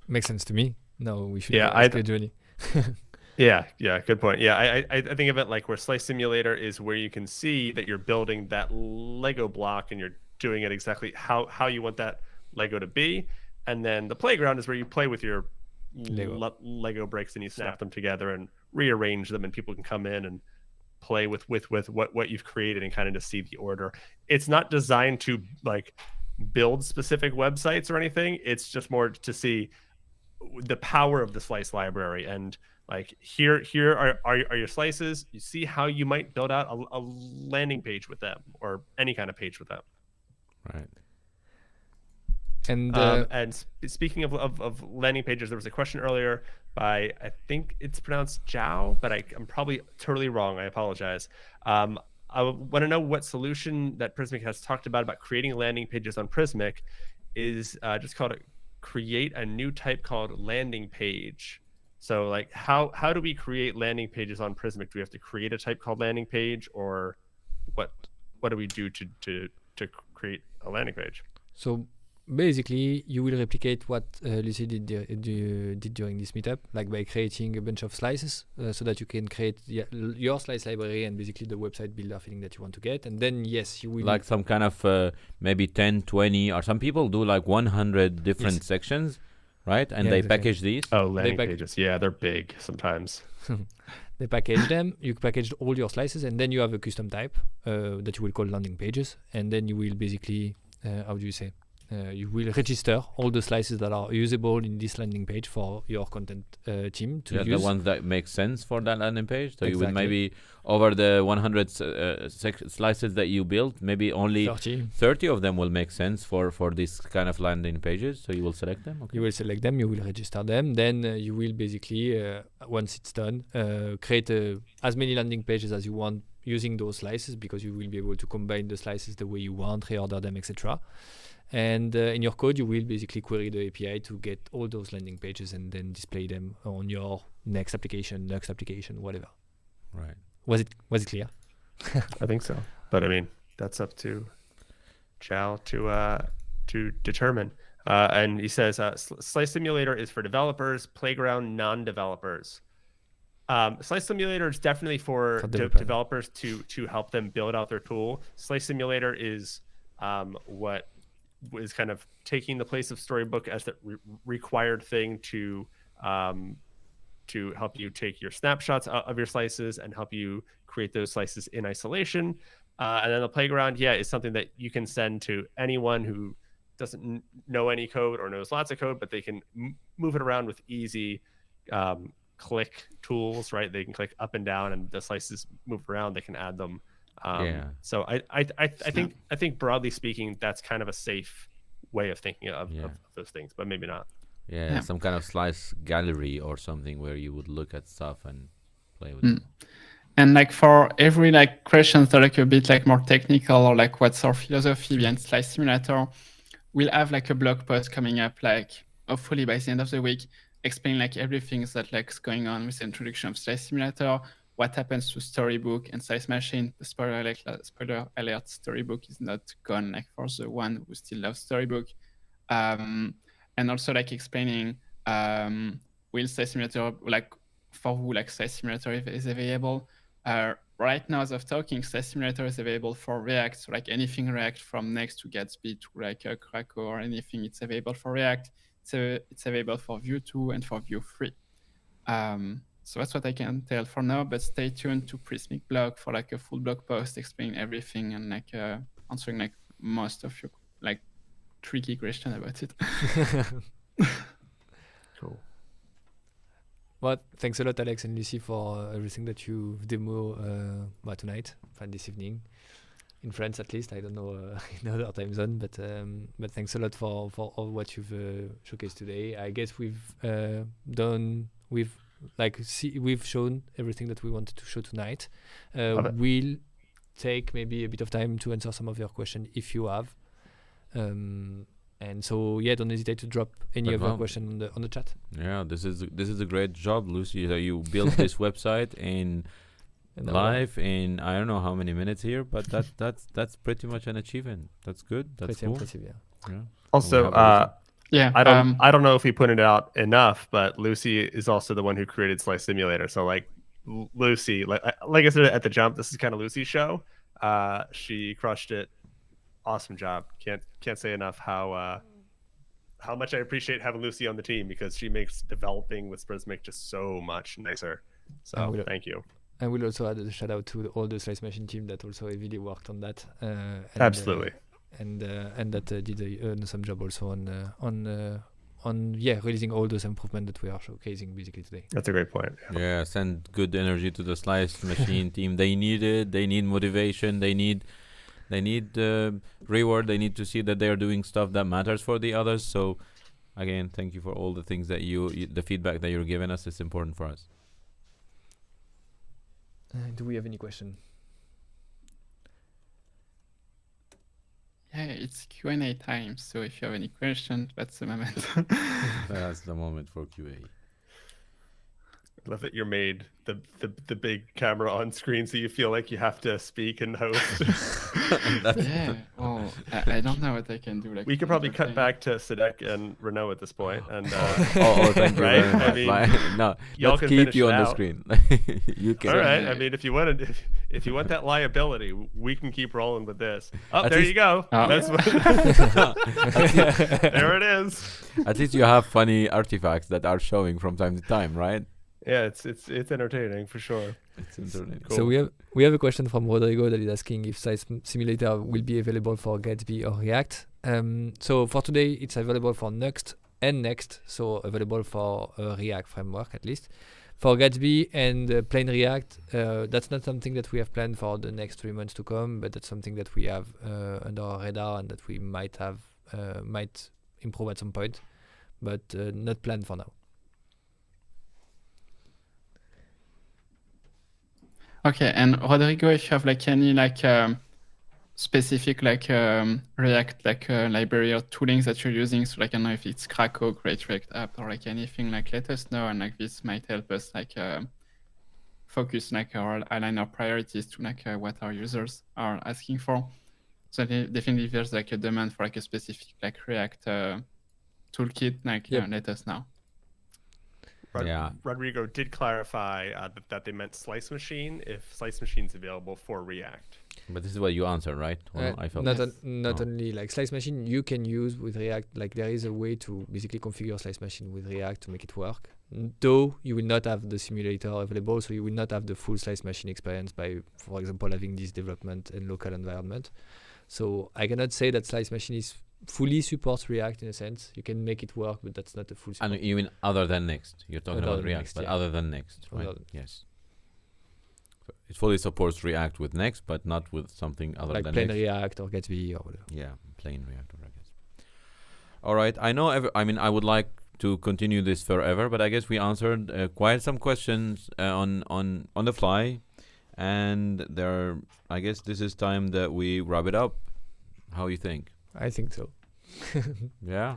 Makes sense to me. No, we should Yeah, ask Johnny. Yeah, good point. Yeah, I think of it like where Slice Simulator is where you can see that you're building that Lego block and you're doing it exactly how you want that Lego to be. And then the playground is where you play with your Lego bricks and you snap them together and rearrange them, and people can come in and play with what you've created and kind of just see the order. It's not designed to like build specific websites or anything. It's just more to see the power of the Slice library, and like here are your slices. You see how you might build out a landing page with them or any kind of page with them. Right. And speaking of landing pages, there was a question earlier by, I think it's pronounced Zhao, but I'm probably totally wrong. I apologize. I want to know what solution that Prismic has talked about creating landing pages on Prismic is just called create a new type called landing page. So like how do we create landing pages on Prismic? Do we have to create a type called landing page, or what do we do to create a landing page? So basically, you will replicate what Lucy did during this meetup, like by creating a bunch of slices so that you can create your slice library and basically the website builder feeling that you want to get. And then, yes, you will... Like some kind of maybe 10, 20, or some people do like 100 different sections, right? And they package these. Oh, landing pages. Yeah, they're big sometimes. They package them. You package all your slices, and then you have a custom type that you will call landing pages. And then you will basically, how do you say? You will register all the slices that are usable in this landing page for your content team to use. The ones that make sense for that landing page. So you will Exactly. maybe, over the 100 slices that you built, maybe only 30 of them will make sense for this kind of landing pages. So you will select them. Okay. You will select them, you will register them. Then you will basically, once it's done, create as many landing pages as you want using those slices, because you will be able to combine the slices the way you want, reorder them, etc. And in your code, you will basically query the API to get all those landing pages and then display them on your next application, whatever. Right. Was it clear? I think so. But I mean, that's up to Zhao to determine. And he says, Slice Simulator is for developers, Playground non-developers. Slice Simulator is definitely for developers to help them build out their tool. Slice Simulator is what is kind of taking the place of Storybook as the required thing to help you take your snapshots of your slices and help you create those slices in isolation. And then the Playground, is something that you can send to anyone who doesn't know any code or knows lots of code, but they can move it around with easy click tools, right? They can click up and down and the slices move around. They can add them. So I think broadly speaking, that's kind of a safe way of thinking of those things, but maybe not. Yeah, some kind of slice gallery or something where you would look at stuff and play with them. And like for every like questions that are like a bit like more technical, or like what's our philosophy behind Slice Simulator, we'll have like a blog post coming up, like hopefully by the end of the week, explain like everything that like is going on with the introduction of Slice Simulator, what happens to Storybook and Slice Machine. Spoiler alert, Storybook is not gone, like for the one who still loves Storybook. And also like explaining will Slice Simulator, like for who like Slice Simulator is available. Right now, as of talking, Slice Simulator is available for React, so like anything React from Next to Gatsby to like Krakow or anything, it's available for React. It's available for Vue 2 and for Vue 3. So that's what I can tell for now, but stay tuned to Prismic blog for like a full blog post explaining everything and like answering like most of your like tricky question about it. Cool. Well, thanks a lot, Alex and Lucy, for everything that you've demo tonight, this evening, in France at least. I don't know in other time zone, but thanks a lot for all what you've showcased today. I guess we've shown everything that we wanted to show tonight. We'll take maybe a bit of time to answer some of your questions if you have. And so don't hesitate to drop any other question on the chat. Yeah, this is a great job, Lucy. You built this website in live in I don't know how many minutes here, but that's pretty much an achievement. That's good. That's pretty cool. impressive, yeah. Also, Yeah. I don't know if we put it out enough, but Lucy is also the one who created Slice Simulator. So like Lucy, like I said at the jump, this is kind of Lucy's show. She crushed it. Awesome job. Can't say enough how much I appreciate having Lucy on the team, because she makes developing with Prismic just so much nicer. So thank you. I will also add a shout out to all the Slice Machine team that also heavily worked on that. Absolutely. And that did an awesome job also on releasing all those improvements that we are showcasing basically today. That's a great point. Yeah, send good energy to the Slice Machine team. They need it. They need motivation. They need reward. They need to see that they are doing stuff that matters for the others. So again, thank you for all the things that the feedback that you're giving us. It's important for us. Do we have any question? Yeah, it's Q&A time. So if you have any questions, that's the moment. That's the moment for QA. I love that you're made the big camera on screen, so you feel like you have to speak and host. Yeah. Oh, I don't know what I can do. Like We could probably cut back to Sadek and Renaud at this point, and Thank you right? very much. I mean, no, y'all let's can keep finish you it on the out. screen. You can. all right. I mean, if you want that liability, we can keep rolling with this. Oh, At there least- you go. Oh. That's what, there it is. At least you have funny artifacts that are showing from time to time, right? Yeah, it's entertaining for sure. It's internet. So we have a question from Rodrigo that is asking if Slice Simulator will be available for Gatsby or React. So for today, it's available for Next and Next, so available for React framework at least. For Gatsby and plain React, that's not something that we have planned for the next 3 months to come, but that's something that we have under our radar and that we might improve at some point, but not planned for now. Okay, and Rodrigo, if you have like any like specific like React like library or toolings that you're using, so like I don't know if it's Krakow, Great React App, or like anything, like let us know, and like this might help us like focus like or align our priorities to like what our users are asking for. So definitely if there's like a demand for like a specific like React toolkit, like Yep. let us know. Yeah. Rodrigo did clarify that they meant Slice Machine if Slice Machine's available for React. But this is what you answered, right? Or no? I felt not Yes. not Oh. only like Slice Machine you can use with React. Like there is a way to basically configure Slice Machine with React to make it work. Though you will not have the simulator available, so you will not have the full Slice Machine experience by, for example, having this development and local environment. So I cannot say that Slice Machine is fully supports React in a sense. You can make it work, but that's not a full support. And you mean other than Next? You're talking Other about than React, Next, but yeah. other than Next, right? Other than- Yes. So it fully supports React with Next, but not with something other like than plain Next. React or Gatsby or whatever. Yeah, plain React or I guess. All right. I know. I mean, I would like to continue this forever, but I guess we answered quite some questions on the fly, and I guess this is time that we wrap it up. How you think? I think so. Yeah.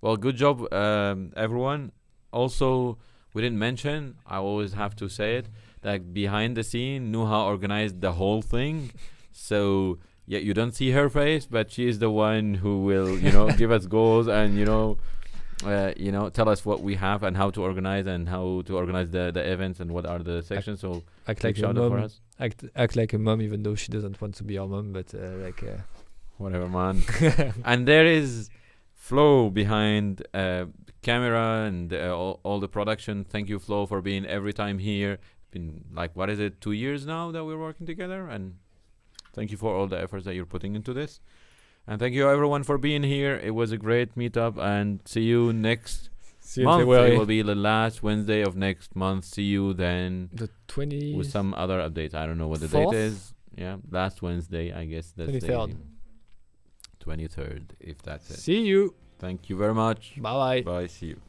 Well, good job, everyone. Also, we didn't mention, I always have to say it, that behind the scene, Nuha organized the whole thing. So, yeah, you don't see her face, but she is the one who will, give us goals and, tell us what we have and how to organize and how to organize the events and what are the sections. So, Act big like a shout out for mom. us. Act like a mom, even though she doesn't want to be our mom. But Whatever, man. And there is Flo behind camera and all the production. Thank you, Flo, for being every time here. Been like, what is it, 2 years now that we're working together? And thank you for all the efforts that you're putting into this. And thank you, everyone, for being here. It was a great meetup, and see you next month. It will be the last Wednesday of next month. See you then the 20 with some other updates. I don't know what the date is. Yeah, last Wednesday, I guess. That's 23rd. 23rd, if that's it. See you. Thank you very much. Bye bye. Bye. See you.